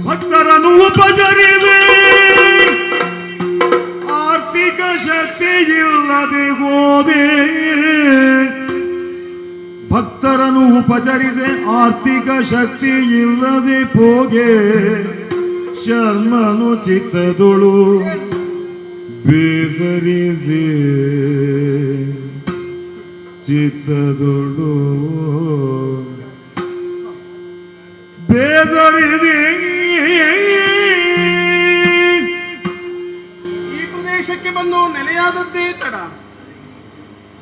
ಭಕ್ತರನ್ನು ಉಪಚರಿದೆ, ಆರ್ಥಿಕ ಶಕ್ತಿ ಇಲ್ಲದೆ ಹೋದೆ. ಭಕ್ತರನ್ನು ಉಪಚರಿಸಿ ಆರ್ಥಿಕ ಶಕ್ತಿ ಇಲ್ಲದೆ ಹೋಗೆ. ಶರ್ಮನು ಚಿತ್ತದೊಳು ಬೇಸರಿಸಿ ಚಿತ್ತದೊಳು ಬೇಸರಿಸಿ. ಈ ಪ್ರದೇಶಕ್ಕೆ ಬಂದು ನೆಲೆಯಾದದ್ದೇ ತಡ.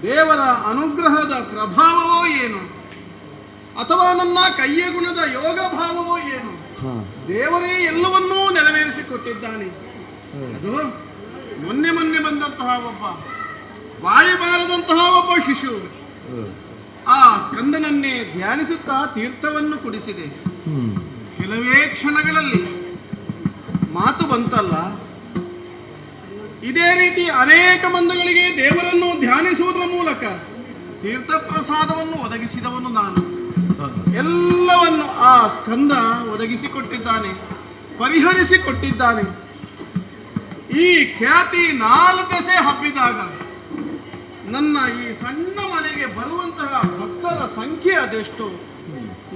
ದೇವರ ಅನುಗ್ರಹದ ಪ್ರಭಾವವೋ ಏನು, ಅಥವಾ ನನ್ನ ಕೈಯ ಗುಣದ ಯೋಗ ಭಾವವೋ ಏನು, ದೇವರೇ ಎಲ್ಲವನ್ನೂ ನೆರವೇರಿಸಿಕೊಟ್ಟಿದ್ದಾನೆ. ಅದು ಮೊನ್ನೆ ಬಂದಂತಹ ಒಬ್ಬ ವಾಯುಬಾರದಂತಹ ಒಬ್ಬ ಶಿಶು ಆ ಸ್ಕಂದನನ್ನೇ ಧ್ಯಾನಿಸುತ್ತಾ ತೀರ್ಥವನ್ನು ಕುಡಿಸಿದೆ. ಕೆಲವೇ ಕ್ಷಣಗಳಲ್ಲಿ ಮಾತು ಬಂತಲ್ಲ. ಇದೇ ರೀತಿ ಅನೇಕ ಮಂದಿಗಳಿಗೆ ದೇವರನ್ನು ಧ್ಯಾನಿಸುವುದರ ಮೂಲಕ ತೀರ್ಥ ಪ್ರಸಾದವನ್ನು ಒದಗಿಸಿದವನು ನಾನು. ಎಲ್ಲವನ್ನು ಆ ಸ್ಕಂದ ಒದಗಿಸಿಕೊಟ್ಟಿದ್ದಾನೆ, ಪರಿಹರಿಸಿಕೊಟ್ಟಿದ್ದಾನೆ. ಈ ಖ್ಯಾತಿ 4 ದೆಸೆ ಹಬ್ಬಿದಾಗ ನನ್ನ ಈ ಸಣ್ಣ ಮನೆಗೆ ಬರುವಂತಹ ಭಕ್ತರ ಸಂಖ್ಯೆ ಅದೆಷ್ಟು.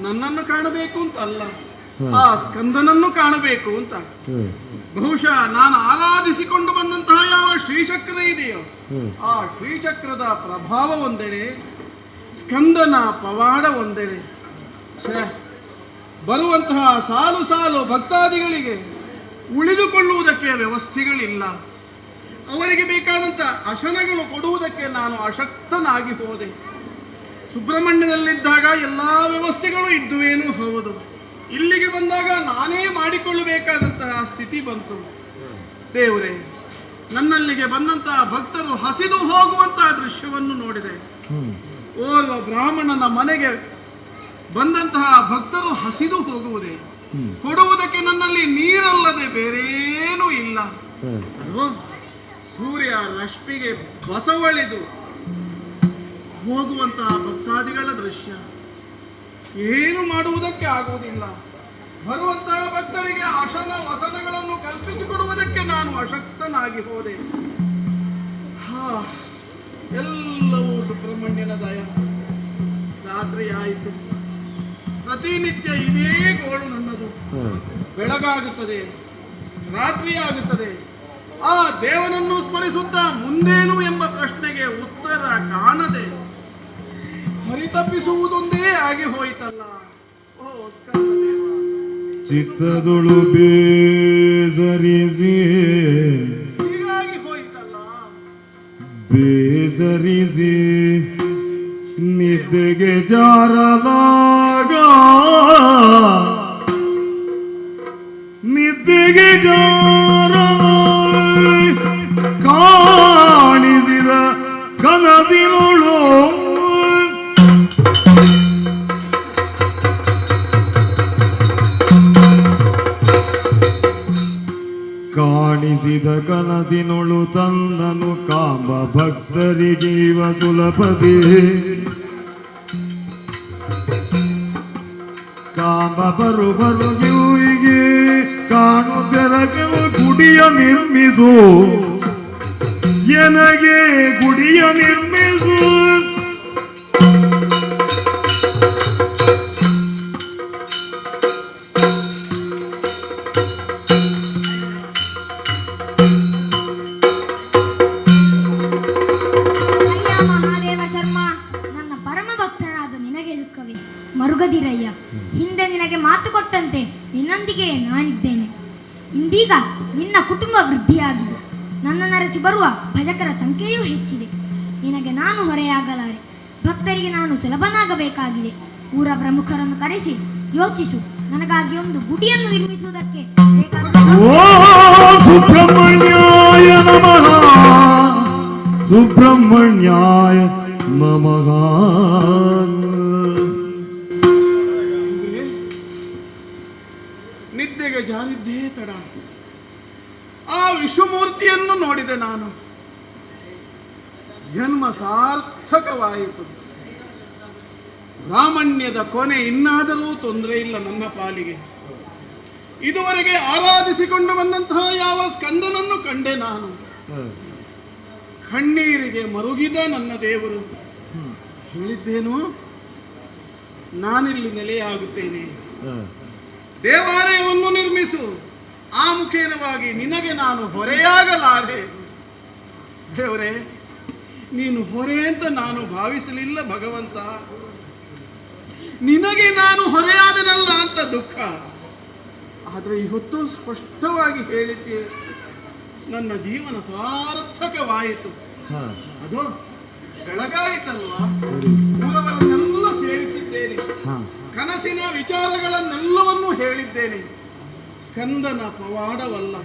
ನನ್ನನ್ನು ಕಾಣಬೇಕು ಅಂತ ಅಲ್ಲ, ಆ ಸ್ಕಂದನನ್ನು ಕಾಣಬೇಕು ಅಂತ. ಬಹುಶಃ ನಾನು ಆರಾಧಿಸಿಕೊಂಡು ಬಂದಂತಹ ಯಾವ ಶ್ರೀಚಕ್ರ ಇದೆಯೋ ಆ ಶ್ರೀಚಕ್ರದ ಪ್ರಭಾವ ಒಂದೆಡೆ, ಸ್ಕಂದನ ಪವಾಡ ಒಂದೆಡೆ. ಬರುವಂತಹ ಸಾಲು ಸಾಲು ಭಕ್ತಾದಿಗಳಿಗೆ ಉಳಿದುಕೊಳ್ಳುವುದಕ್ಕೆ ವ್ಯವಸ್ಥೆಗಳಿಲ್ಲ. ಅವರಿಗೆ ಬೇಕಾದಂಥ ಅಶನಗಳು ಕೊಡುವುದಕ್ಕೆ ನಾನು ಅಶಕ್ತನಾಗಿ ಹೋದೆ. ಸುಬ್ರಹ್ಮಣ್ಯದಲ್ಲಿದ್ದಾಗ ಎಲ್ಲ ವ್ಯವಸ್ಥೆಗಳು ಇದ್ದುವೇನೂ ಹೌದು. ಇಲ್ಲಿಗೆ ಬಂದಾಗ ನಾನೇ ಮಾಡಿಕೊಳ್ಳಬೇಕಾದಂತಹ ಸ್ಥಿತಿ ಬಂತು. ದೇವರೇ, ನನ್ನಲ್ಲಿಗೆ ಬಂದಂತಹ ಭಕ್ತರು ಹಸಿದು ಹೋಗುವಂತಹ ದೃಶ್ಯವನ್ನು ನೋಡಿದೆ. ಓರ್ವ ಬ್ರಾಹ್ಮಣನ ಮನೆಗೆ ಬಂದಂತಹ ಭಕ್ತರು ಹಸಿದು ಹೋಗುವುದೇ, ಕೊಡುವುದಕ್ಕೆ ನನ್ನಲ್ಲಿ ನೀರಲ್ಲದೆ ಬೇರೇನೂ ಇಲ್ಲ. ಅದು ಸೂರ್ಯ ರಶ್ಮಿಗೆ ಬಸವಳಿದು ಹೋಗುವಂತಹ ಭಕ್ತಾದಿಗಳ ದೃಶ್ಯ ಏನು ಮಾಡುವುದಕ್ಕೆ ಆಗುವುದಿಲ್ಲ. ಬರುವಂತಹ ಭಕ್ತರಿಗೆ ಅಶನ ವಸನಗಳನ್ನು ಕಲ್ಪಿಸಿಕೊಡುವುದಕ್ಕೆ ನಾನು ಅಶಕ್ತನಾಗಿ ಹೋದೆ. ಎಲ್ಲವೂ ಸುಬ್ರಹ್ಮಣ್ಯನ ದಯ. ರಾತ್ರಿ ಆಯಿತು. ಪ್ರತಿನಿತ್ಯ ಇದೇ ಗೋಳು ನನ್ನದು. ಬೆಳಗಾಗುತ್ತದೆ, ರಾತ್ರಿ ಆಗುತ್ತದೆ. ಆ ದೇವನನ್ನು ಸ್ಮರಿಸುತ್ತಾ ಮುಂದೇನು ಎಂಬ ಪ್ರಶ್ನೆಗೆ ಉತ್ತರ ಕಾಣದೆ ಪರಿತಪ್ಪಿಸುವುದೊಂದೇ ಆಗಿ ಹೋಯಿತಲ್ಲ. ಓ ಸ್ಕಂದದೇವ, ಚಿತ್ತದೊಳು ಬೇಸರಿಸಿ ಹೀಗಾಗಿ ಹೋಯಿತಲ್ಲ. ಬೇಸರಿಸಿ ನಿದ್ದೆಗೆ ಜಾರಲಾಗ, ನಿದ್ದೆಗೆ ಜಾರಲಾಗ ಕಾಣಿಸಿದ ಕನಸಿನೊಳು ಕಾಣಿಸಿದ ಕನಸಿನೊಳು ತನ್ನನು ಕಾಂಬ ಭಕ್ತರಿಗೀವ ಸುಲಭದಿ ಕಾಂಬ ಬರು ಬರುಗಿಗೆ ಕಾಣುತ್ತೆರಗೆ ಗುಡಿಯ ನಿರ್ಮಿಸು, ಎನಗೆ ಗುಡಿಯ ನಿರ್ಮಿಸು. ಮಹಾದೇವ ಶರ್ಮ, ನನ್ನ ಪರಮ ಭಕ್ತನಾದ ನಿನಗೆ ದುಃಖವೇ? ಮರುಗದಿರಯ್ಯ. ಹಿಂದೆ ನಿನಗೆ ಮಾತು ಕೊಟ್ಟಂತೆ ನಿನ್ನೊಂದಿಗೆ ನಾನಿದ್ದೇನೆ. ಇಂದೀಗ ನಿನ್ನ ಕುಟುಂಬ ವೃದ್ಧಿಯಾಗಿದೆ. ನನ್ನ ನರಸಿ ಬರುವ ಭಜಕರ ಸಂಖ್ಯೆಯೂ ಹೆಚ್ಚಿದೆ. ನಿನಗೆ ನಾನು ಹೊರೆಯಾಗಲಾರೆ. ಭಕ್ತರಿಗೆ ನಾನು ಸುಲಭನಾಗಬೇಕಾಗಿದೆ. ಊರ ಪ್ರಮುಖರನ್ನು ಕರೆಸಿ ಯೋಚಿಸು. ನನಗಾಗಿ ಒಂದು ಗುಡಿಯನ್ನು ನಿರ್ಮಿಸುವುದಕ್ಕೆ ಬೇಕಾದ ಓಂ ಸುಬ್ರಹ್ಮಣ್ಯಾಯ ನಮಃ, ಸುಬ್ರಹ್ಮಣ್ಯಾಯ ನಮಃ. ನಿದ್ದೆಗೆ ಜಾರಿದ್ದೇ ತಡ. ಆ ವಿಶ್ವಮೂರ್ತಿಯನ್ನು ನೋಡಿದೆ ನಾನು. ಜನ್ಮ ಸಾರ್ಥಕವಾಯಿತು. ಬ್ರಾಹ್ಮಣ್ಯದ ಕೊನೆ ಇನ್ನಾದರೂ ತೊಂದರೆ ಇಲ್ಲ ನನ್ನ ಪಾಲಿಗೆ. ಇದುವರೆಗೆ ಆರಾಧಿಸಿಕೊಂಡು ಬಂದಂತಹ ಯಾವ ಸ್ಕಂದನನ್ನು ಕಂಡೆ ನಾನು. ಕಣ್ಣೀರಿಗೆ ಮರುಗಿದ ನನ್ನ ದೇವರು. ಹೇಳಿದ್ದೇನು, ನಾನಿಲ್ಲಿ ನೆಲೆಯಾಗುತ್ತೇನೆ, ದೇವಾಲಯವನ್ನು ನಿರ್ಮಿಸು, ಆ ಮುಖೇನವಾಗಿ ನಿನಗೆ ನಾನು ಹೊರೆಯಾಗಲಾರೆ. ದೇವರೇ, ನೀನು ಹೊರೆ ಅಂತ ನಾನು ಭಾವಿಸಲಿಲ್ಲ ಭಗವಂತ. ನಿನಗೆ ನಾನು ಹೊರೆಯಾದನಲ್ಲ ಅಂತ ದುಃಖ. ಆದರೆ ಇವತ್ತು ಸ್ಪಷ್ಟವಾಗಿ ಹೇಳಿದ್ದೆ, ನನ್ನ ಜೀವನ ಸಾರ್ಥಕವಾಯಿತು. ಅದು ಬೆಳಗಾಯಿತಲ್ವಾ? ಊರವರನ್ನೆಲ್ಲ ಸೇರಿಸಿದ್ದೇನೆ, ಕನಸಿನ ವಿಚಾರಗಳನ್ನೆಲ್ಲವನ್ನೂ ಹೇಳಿದ್ದೇನೆ. ಸ್ಕಂದನ ಪವಾಡವಲ್ಲ.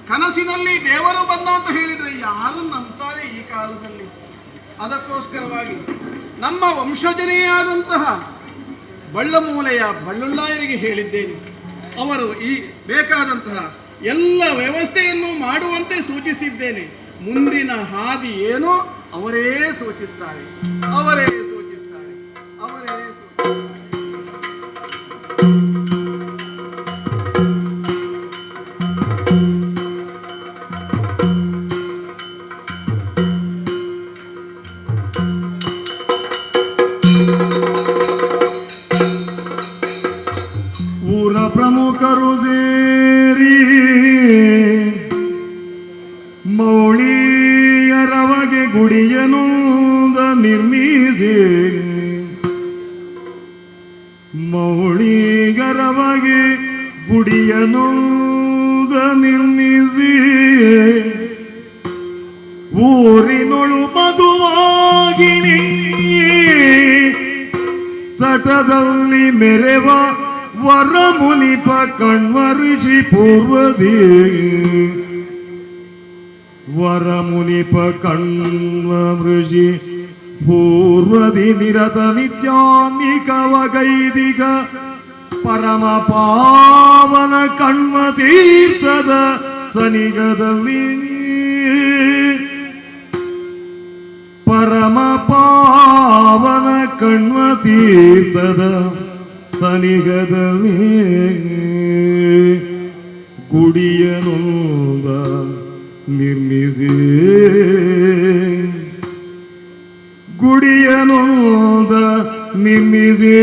ಕನಸಿನಲ್ಲಿ ದೇವರು ಬಂದ ಅಂತ ಹೇಳಿದರೆ ಯಾರು ನಂಬ್ತಾರೆ ಈ ಕಾಲದಲ್ಲಿ? ಅದಕ್ಕೋಸ್ಕರವಾಗಿ ನಮ್ಮ ವಂಶಜನೇ ಆದಂತಹ ಬಳ್ಳಮೂಲೆಯ ಬಳ್ಳುಳ್ಳಾಯರಿಗೆ ಹೇಳಿದ್ದೇನೆ. ಅವರು ಈ ಬೇಕಾದಂತಹ ಎಲ್ಲ ವ್ಯವಸ್ಥೆಯನ್ನು ಮಾಡುವಂತೆ ಸೂಚಿಸಿದ್ದೇನೆ. ಮುಂದಿನ ಹಾದಿ ಏನೋ ಅವರೇ ಸೂಚಿಸ್ತಾರೆ, ಅವರೇ ಸೂಚಿಸ್ತಾರೆ, ಅವರೇ ಸೂಚಿಸ್ತಾರೆ. ಊರ ಪ್ರಮುಖರು ಸೇರಿ ಮೌಳಿಯರವಗೆ ಗುಡಿಯನು ನಿರ್ಮಿಸಿ, ಮೌಳಿಗರ ಭೈರವಗೆ ಗುಡಿಯನು ನಿರ್ಮಿಸಿ ಊರಿನೊಳು ಮಧುವಾಗಿನಿ ತಟದಲ್ಲಿ ಮೆರೆವ ವರಮುನಿಪ ಕಣ್ವರಿಷಿ ಪೂರ್ವದಿ ವರಮುನಿಪ ಕಣ್ವ ಋಷಿ ಪೂರ್ವದಿ ನಿರತ ನಿತ್ಯಾನ್ನಿಕವಗೈದಿಗ ಪರಮ ಪಾವನ ಕಣ್ವ ತೀರ್ಥದ ಸನಿಗದಲ್ಲಿ ಪರಮ ಪಾವನ ಕಣ್ವ ತೀರ್ಥದ ಸನಿಗದಲ್ಲಿ ಗುಡಿಯನೊಂದ ನಿರ್ಮಿಸಿ ಗುಡಿಯನೊಂದ ನಿರ್ಮಿಸಿ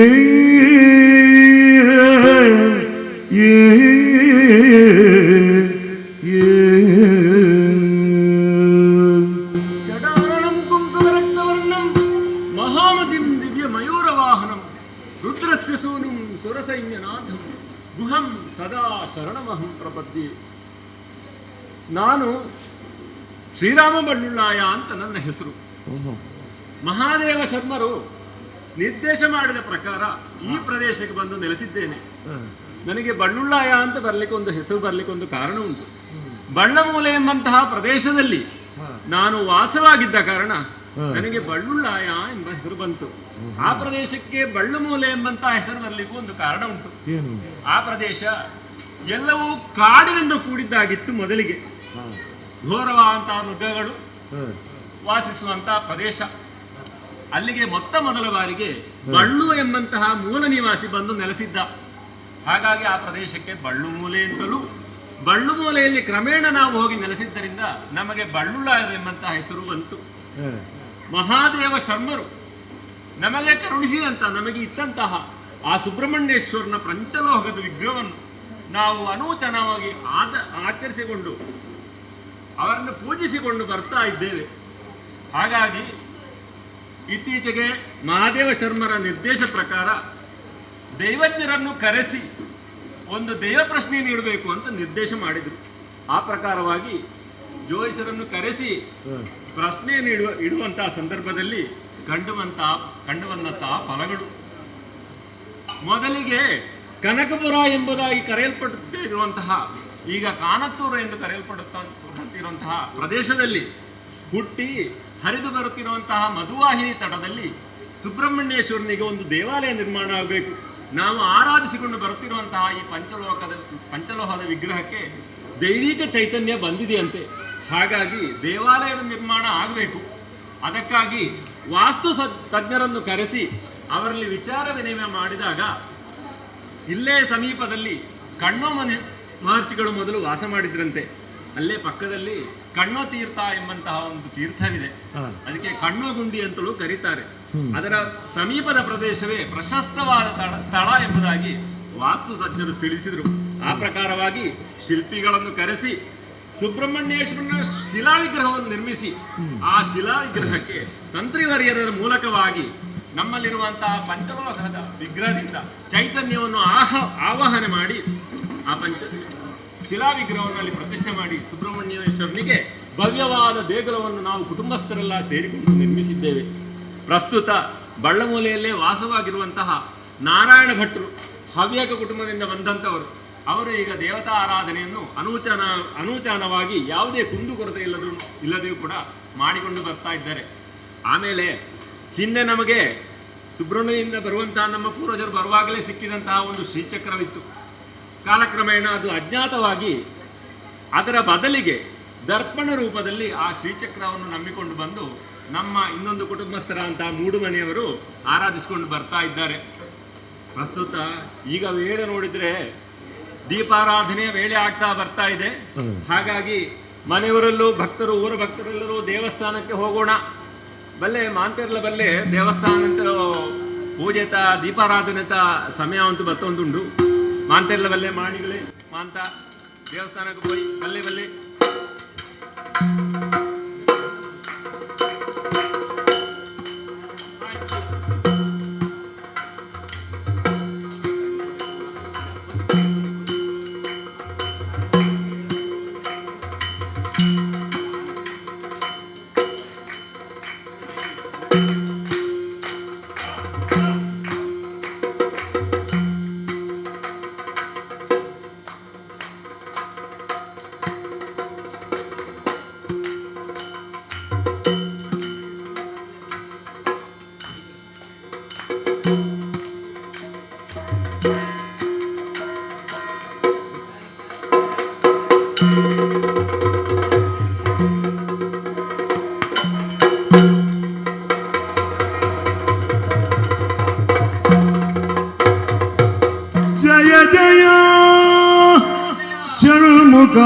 ಷಡಾರಣಂ ಕುಂಕುಮರಕ್ತವರ್ಣಂ ಮಹಾಮತಿಂ ದಿವ್ಯ ಮಯೂರವಾಹನಂ ರುದ್ರಸ್ಯ ಸೂನುಂ ಸುರಸೈನ್ಯನಾಥಂ ಗುಹಂ ಸದಾ ಶರಣಮಹಂ ಪ್ರಪದ್ಯೆ. ನಾನು ಶ್ರೀರಾಮ ಬಳ್ಳುಳ್ಳಾಯ ಅಂತ ನನ್ನ ಹೆಸರು. ಮಹಾದೇವ ಶರ್ಮರು ನಿರ್ದೇಶ ಮಾಡಿದ ಪ್ರಕಾರ ಈ ಪ್ರದೇಶಕ್ಕೆ ಬಂದು ನೆಲೆಸಿದ್ದೇನೆ. ನನಗೆ ಬಳ್ಳುಳ್ಳಾಯ ಅಂತ ಬರಲಿಕ್ಕೆ ಒಂದು ಹೆಸರು ಬರಲಿಕ್ಕೆ ಒಂದು ಕಾರಣ ಉಂಟು. ಬಳ್ಳಮೂಲೆ ಎಂಬಂತಹ ಪ್ರದೇಶದಲ್ಲಿ ನಾನು ವಾಸವಾಗಿದ್ದ ಕಾರಣ ನನಗೆ ಬಳ್ಳುಳ್ಳಾಯ ಎಂಬ ಹೆಸರು ಬಂತು. ಆ ಪ್ರದೇಶಕ್ಕೆ ಬಳ್ಳಮೂಲೆ ಎಂಬಂತಹ ಹೆಸರು ಬರಲಿಕ್ಕೂ ಒಂದು ಕಾರಣ ಉಂಟು. ಆ ಪ್ರದೇಶ ಎಲ್ಲವೂ ಕಾಡಿನಿಂದ ಕೂಡಿದ್ದಾಗಿತ್ತು ಮೊದಲಿಗೆ. ಘೋರವಾದಂತಹ ಮೃಗಗಳು ವಾಸಿಸುವಂತಹ ಪ್ರದೇಶ. ಅಲ್ಲಿಗೆ ಮೊದಲ ಬಾರಿಗೆ ಬಳ್ಳು ಎಂಬಂತಹ ಮೂಲ ನಿವಾಸಿ ಬಂದು ನೆಲೆಸಿದ್ದ. ಹಾಗಾಗಿ ಆ ಪ್ರದೇಶಕ್ಕೆ ಬಳ್ಳು ಮೂಲೆ ಅಂತಲೂ, ಬಳ್ಳು ಮೂಲೆಯಲ್ಲಿ ಕ್ರಮೇಣ ನಾವು ಹೋಗಿ ನೆಲೆಸಿದ್ದರಿಂದ ನಮಗೆ ಬಳ್ಳುಳ್ಳಾಯ ಎಂಬಂತಹ ಹೆಸರು ಬಂತು. ಮಹಾದೇವ ಶರ್ಮರು ನಮಗೆ ಕರುಣಿಸಿದಂತ, ನಮಗೆ ಇತ್ತಂತಹ ಆ ಸುಬ್ರಹ್ಮಣ್ಯೇಶ್ವರನ ಪಂಚಲೋಹದ ವಿಗ್ರಹವನ್ನು ನಾವು ಅನೂಚನವಾಗಿ ಆಚರಿಸಿಕೊಂಡು ಅವರನ್ನು ಪೂಜಿಸಿಕೊಂಡು ಬರ್ತಾ ಇದ್ದೇವೆ. ಹಾಗಾಗಿ ಇತ್ತೀಚೆಗೆ ಮಹಾದೇವ ಶರ್ಮರ ನಿರ್ದೇಶ ಪ್ರಕಾರ ದೈವಜ್ಞರನ್ನು ಕರೆಸಿ ಒಂದು ದೈವ ಪ್ರಶ್ನೆ ನೀಡಬೇಕು ಅಂತ ನಿರ್ದೇಶ ಮಾಡಿದರು. ಆ ಪ್ರಕಾರವಾಗಿ ಜೋಯಿಸರನ್ನು ಕರೆಸಿ ಪ್ರಶ್ನೆ ಇಡುವಂತಹ ಸಂದರ್ಭದಲ್ಲಿ ಕಂಡುಬಂದಂತಹ ಫಲಗಳು, ಮೊದಲಿಗೆ ಕನಕಪುರ ಎಂಬುದಾಗಿ ಕರೆಯಲ್ಪಡುತ್ತಿರುವಂತಹ, ಈಗ ಕಾನತ್ತೂರು ಎಂದು ಕರೆಯಲ್ಪಡುತ್ತಿರುವಂತಹ ಪ್ರದೇಶದಲ್ಲಿ ಹುಟ್ಟಿ ಹರಿದು ಬರುತ್ತಿರುವಂತಹ ಮಧುವಾಹಿನಿ ತಟದಲ್ಲಿ ಸುಬ್ರಹ್ಮಣ್ಯೇಶ್ವರನಿಗೆ ಒಂದು ದೇವಾಲಯ ನಿರ್ಮಾಣ ಆಗಬೇಕು. ನಾವು ಆರಾಧಿಸಿಕೊಂಡು ಬರುತ್ತಿರುವಂತಹ ಈ ಪಂಚಲೋಹದ ವಿಗ್ರಹಕ್ಕೆ ದೈವಿಕ ಚೈತನ್ಯ ಬಂದಿದೆಯಂತೆ. ಹಾಗಾಗಿ ದೇವಾಲಯದ ನಿರ್ಮಾಣ ಆಗಬೇಕು. ಅದಕ್ಕಾಗಿ ವಾಸ್ತು ತಜ್ಞರನ್ನು ಕರೆಸಿ ಅವರಲ್ಲಿ ವಿಚಾರ ವಿನಿಮಯ ಮಾಡಿದಾಗ, ಇಲ್ಲೇ ಸಮೀಪದಲ್ಲಿ ಕಣ್ಣೋ ಮಹರ್ಷಿಗಳು ಮೊದಲು ವಾಸ ಮಾಡಿದ್ರಂತೆ. ಅಲ್ಲೇ ಪಕ್ಕದಲ್ಲಿ ಕಣ್ಣೋ ತೀರ್ಥ ಎಂಬಂತಹ ಒಂದು ತೀರ್ಥವಿದೆ. ಅದಕ್ಕೆ ಕಣ್ಣೋಗುಂಡಿ ಅಂತಲೂ ಕರೀತಾರೆ. ಅದರ ಸಮೀಪದ ಪ್ರದೇಶವೇ ಪ್ರಶಸ್ತವಾದ ಸ್ಥಳ ಎಂಬುದಾಗಿ ವಾಸ್ತು ತಜ್ಞರು ತಿಳಿಸಿದರು. ಆ ಪ್ರಕಾರವಾಗಿ ಶಿಲ್ಪಿಗಳನ್ನು ಕರೆಸಿ ಸುಬ್ರಹ್ಮಣ್ಯೇಶ್ವರನ ಶಿಲಾವಿಗ್ರಹವನ್ನು ನಿರ್ಮಿಸಿ ಆ ಶಿಲಾವಿಗ್ರಹಕ್ಕೆ ತಂತ್ರಿವರಿಯರ ಮೂಲಕವಾಗಿ ನಮ್ಮಲ್ಲಿರುವಂತಹ ಪಂಚಲೋಹದ ವಿಗ್ರಹದಿಂದ ಚೈತನ್ಯವನ್ನು ಆವಾಹನೆ ಮಾಡಿ ಆ ಶಿಲಾವಿಗ್ರಹವನ್ನು ಅಲ್ಲಿ ಪ್ರತಿಷ್ಠೆ ಮಾಡಿ ಸುಬ್ರಹ್ಮಣ್ಯೇಶ್ವರನಿಗೆ ಭವ್ಯವಾದ ದೇಗುಲವನ್ನು ನಾವು ಕುಟುಂಬಸ್ಥರೆಲ್ಲ ಸೇರಿಕೊಂಡು ನಿರ್ಮಿಸಿದ್ದೇವೆ. ಪ್ರಸ್ತುತ ಬಳ್ಳಮೂಲೆಯಲ್ಲೇ ವಾಸವಾಗಿರುವಂತಹ ನಾರಾಯಣ ಭಟ್ರು ಹವ್ಯಕ ಕುಟುಂಬದಿಂದ ಬಂದಂಥವರು. ಅವರು ಈಗ ದೇವತಾ ಆರಾಧನೆಯನ್ನು ಅನೂಚಾನವಾಗಿ ಯಾವುದೇ ಕುಂದುಕೊರತೆ ಇಲ್ಲದೆಯೂ ಕೂಡ ಮಾಡಿಕೊಂಡು ಬರ್ತಾ ಇದ್ದಾರೆ. ಆಮೇಲೆ ಹಿಂದೆ ನಮಗೆ ಸುಬ್ರಹ್ಮಣ್ಯದಿಂದ ಬರುವಂತಹ ನಮ್ಮ ಪೂರ್ವಜರು ಬರುವಾಗಲೇ ಸಿಕ್ಕಿದಂತಹ ಒಂದು ಶ್ರೀಚಕ್ರವಿತ್ತು. ಕಾಲಕ್ರಮೇಣ ಅದು ಅಜ್ಞಾತವಾಗಿ ಅದರ ಬದಲಿಗೆ ದರ್ಪಣ ರೂಪದಲ್ಲಿ ಆ ಶ್ರೀಚಕ್ರವನ್ನು ನಂಬಿಕೊಂಡು ಬಂದು ನಮ್ಮ ಇನ್ನೊಂದು ಕುಟುಂಬಸ್ಥರಂತಹ ಮೂಡು ಮನೆಯವರು ಆರಾಧಿಸಿಕೊಂಡು ಬರ್ತಾ ಇದ್ದಾರೆ. ಪ್ರಸ್ತುತ ಈಗ ವೇಳೆ ನೋಡಿದರೆ ದೀಪಾರಾಧನೆಯ ವೇಳೆ ಆಗ್ತಾ ಬರ್ತಾ ಇದೆ. ಹಾಗಾಗಿ ಮನೆಯವರಲ್ಲೂ ಭಕ್ತರು, ಊರ ಭಕ್ತರೆಲ್ಲರೂ ದೇವಸ್ಥಾನಕ್ಕೆ ಹೋಗೋಣ, ಬಲ್ಲೆ ಮಾಂತೆರ್ಲ ಬಲ್ಲೆ ದೇವಸ್ಥಾನ ಪೂಜೆತ ದೀಪಾರಾಧನೆತ ಸಮಯ ಅಂತೂ ಬತ್ತೊಂದುಂಡು. ಮಾಂತೆರ್ಲ ಬಲ್ಲೆ ಮಾಡಿಗಳೇ ಮಾಂತ ದೇವಸ್ಥಾನಕ್ಕೆ ಹೋಗಿ ಬಲ್ಲೆ ಬಲ್ಲೆ ಷಣ್ಮುಖ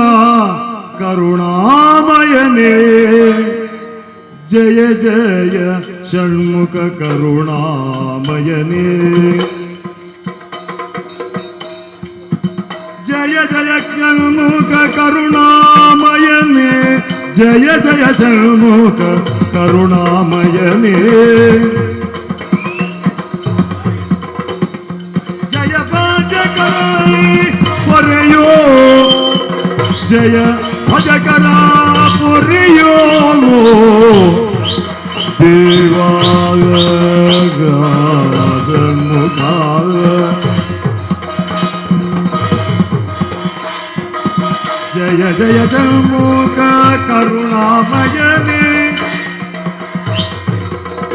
ಕರುಣಾಮಯನೇ ಜಯ ಜಯ ಷಣ್ಮುಖ ಕರುಣಾಮಯನೇ ಜಯ ಜಯ ಷಣ್ಮುಖ ಕರುಣಾಮಯನೇ ಜಯ ಜಯ ಷಣ್ಮುಖ ಕರುಣಾಮಯನೇ ಜಯ ಭಜಕರ ಪೊರೆಯೋ ಜಯ ಭಜಕರ ಪೊರೆಯೋ ದೇವಾಯ ಷಣ್ಮುಖ ಜಯ ಜಯ ಷಣ್ಮುಖ ಕರುಣಾಮಯನೇ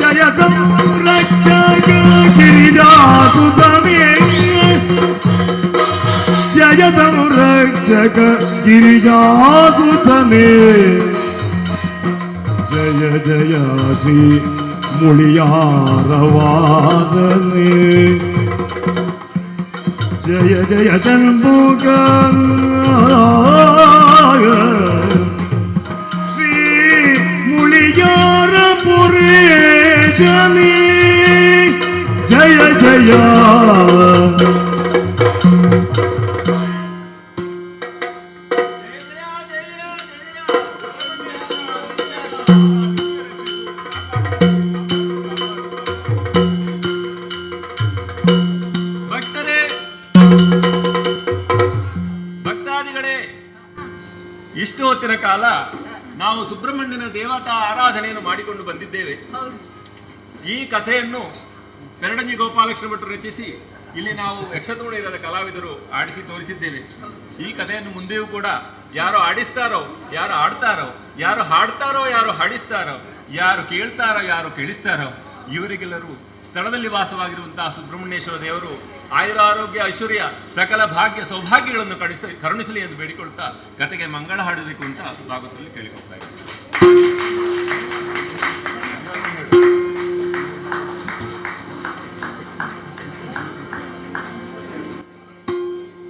ಜಯ ಸಂರಕ್ಷಕ ಗಿರಿಜಾಸುತನೇ ಜಯ ಸಂರಕ್ಷಕ ಗಿರಿಜಾಸುತನೇ ಜಯ ಜಯ ಶ್ರೀ ಮುಳಿಯಾರವಾಸನೇ ಜಯ ಜಯ ಷಣ್ಮುಖ ಶ್ರೀ ಮುಳಿಯಾರ ಪುರೇಶನೇ ಜಯ ಜಯ ಭಕ್ತರೇ, ಭಕ್ತಾದಿಗಳೇ, ಇಷ್ಟು ಹೊತ್ತಿನ ಕಾಲ ನಾವು ಸುಬ್ರಹ್ಮಣ್ಯನ ದೇವತಾ ಆರಾಧನೆಯನ್ನು ಮಾಡಿಕೊಂಡು ಬಂದಿದ್ದೇವೆ. ಈ ಕಥೆಯನ್ನು ಪೆರಡಂಜಿ ಗೋಪಾಲಕೃಷ್ಣ ಭಟ್ರು ರಚಿಸಿ ಇಲ್ಲಿ ನಾವು ಯಕ್ಷತೋಳಿರದ ಕಲಾವಿದರು ಆಡಿಸಿ ತೋರಿಸಿದ್ದೇವೆ. ಈ ಕಥೆಯನ್ನು ಮುಂದೆಯೂ ಕೂಡ ಯಾರು ಆಡಿಸ್ತಾರೋ, ಯಾರು ಆಡ್ತಾರೋ, ಯಾರು ಹಾಡ್ತಾರೋ, ಯಾರು ಹಾಡಿಸ್ತಾರೋ, ಯಾರು ಕೇಳ್ತಾರೋ, ಯಾರು ಕೇಳಿಸ್ತಾರೋ, ಇವರಿಗೆಲ್ಲರೂ ಸ್ಥಳದಲ್ಲಿ ವಾಸವಾಗಿರುವಂತಹ ಸುಬ್ರಹ್ಮಣ್ಯೇಶ್ವರ ದೇವರು ಆಯುರಾರೋಗ್ಯ ಐಶ್ವರ್ಯ ಸಕಲ ಭಾಗ್ಯ ಸೌಭಾಗ್ಯಗಳನ್ನು ಕರುಣಿಸಲಿ ಎಂದು ಬೇಡಿಕೊಳ್ತಾ ಕತೆಗೆ ಮಂಗಳ ಹಾಡಬೇಕು ಅಂತ ಭಾಗವತದಲ್ಲಿ ಕೇಳಿಕೊಳ್ತಾ ಇದ್ದಾರೆ.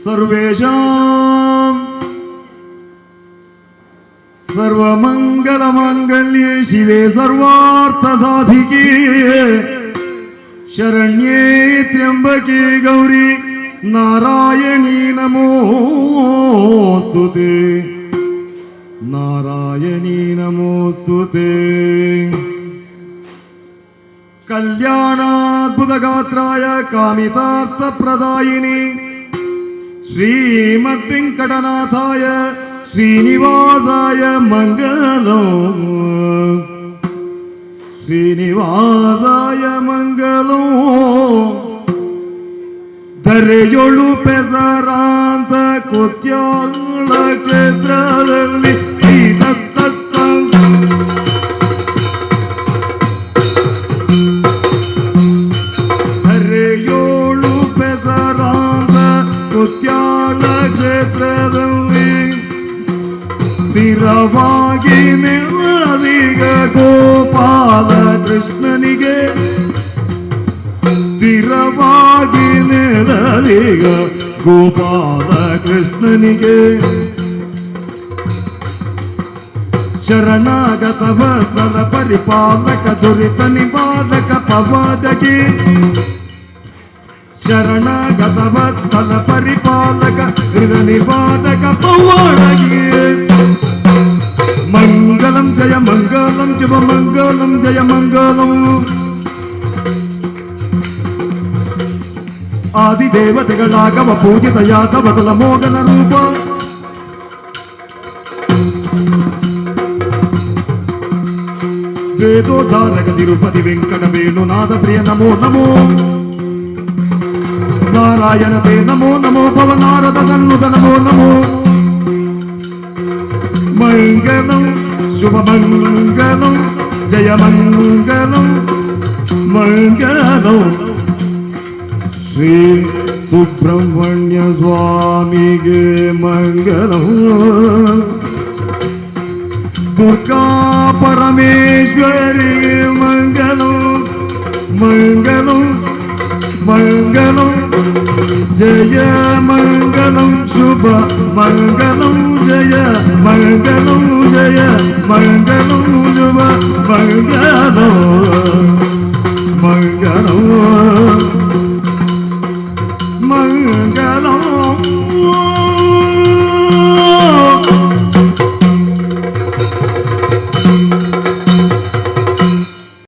ಸರ್ವೇಷಾಂ ಸರ್ವಮಂಗಲಮಾಂಗಲ್ಯೆ ಶಿವೆ ಸರ್ವಾರ್ಥ ಸಾಧಿಕೆ ಶರಣ್ಯೇ ತ್ರ್ಯಂಬಕೆ ಗೌರಿ ನಾರಾಯಣೀ ನಮೋಸ್ತುತೆ ನಾರಾಯಣೀ ನಮೋಸ್ತುತೆ ಕಲ್ಯಾಣಾದ್ಭುತಗಾತ್ರಾಯ ಕಾಮಿತಾರ್ಥಪ್ರದಾಯಿನಿ ಶ್ರೀಮದ್ವೆಂಕಟನಾಥಾಯ ಶ್ರೀನಿವಾಸಾಯ ಮಂಗಲಂ ಶ್ರೀನಿವಾಸಾಯ ಮಂಗಲಂ ಧರೆಯೊಳು ಪೆಸರಾಂತ ಕುತ್ಯಾಳ ಕ್ಷೇತ್ರದಲ್ಲಿ ಧರೆಯೋಳು ಪೆಸರಾಂತ ಕುತ್ಯಾಳ ಕ್ಷೇತ್ರದಲ್ಲಿ ಸ್ಥಿರವಾಗಿ ನೆಲದೀಗ ಗೋಪಾಲ ಕೃಷ್ಣನಿಗೆ ಸ್ಥಿರವಾಗಿ ನೆಲದೀಗ ಗೋಪಾಲ ಕೃಷ್ಣನಿಗೆ ಶರಣಾಗತ ವತ್ಸಲ ಪರಿಪಾಲಕ ದುರಿತ ನಿವಾರಕ ಪವದಗೆ ಶರಣಾಗತ ವತ್ಸಲ ಪರಿಪಾಲಕ ದುರಿತ ನಿವಾರಕ ಪವದಗೆ ಮಂಗಲಂ ಜಯ ಮಂಗಲಂ ಶಿವ ಮಂಗಲಂ ಜಯ ಮಂಗಲಂ ಆದಿದೇವತೆಗಳಾಗವ ಪೂಜಿತ ಯಾದವ ಕುಲ ಮೋಗನ ರೂಪ ವೇದೋದ್ಧಾರಕ ತಿರುಪತಿ ವೆಂಕಟ ವೇಣುನಾಥ ಪ್ರಿಯ ನಮೋ ನಮೋ ನಾರಾಯಣ ತೇ ನಮೋ ನಮೋ ಭವನಾರದ ಸನ್ನುತ ನಮೋ ನಮೋ ಮಂಗಲಂ ಶುಭ ಮಂಗಲಂ ಜಯ ಮಂಗಲಂ ಮಂಗಲಂ ಶ್ರೀ ಸುಬ್ರಹ್ಮಣ್ಯ ಸ್ವಾಮಿಗೆ ಮಂಗಲಂ ದುರ್ಗಾ ಪರಮೇಶ್ವರಿಗೆ ಮಂಗಲಂ ಮಂಗಲಂ ಮಂಗಲಂ ಜಯ ಮಂಗಲಂ ಶುಭ ಮಂಗಲಂ ಜಯ ಮಂಗಲಂ ಜಯ ಮಂಗಲಂ ಶುಭ ಮಂಗಲಂ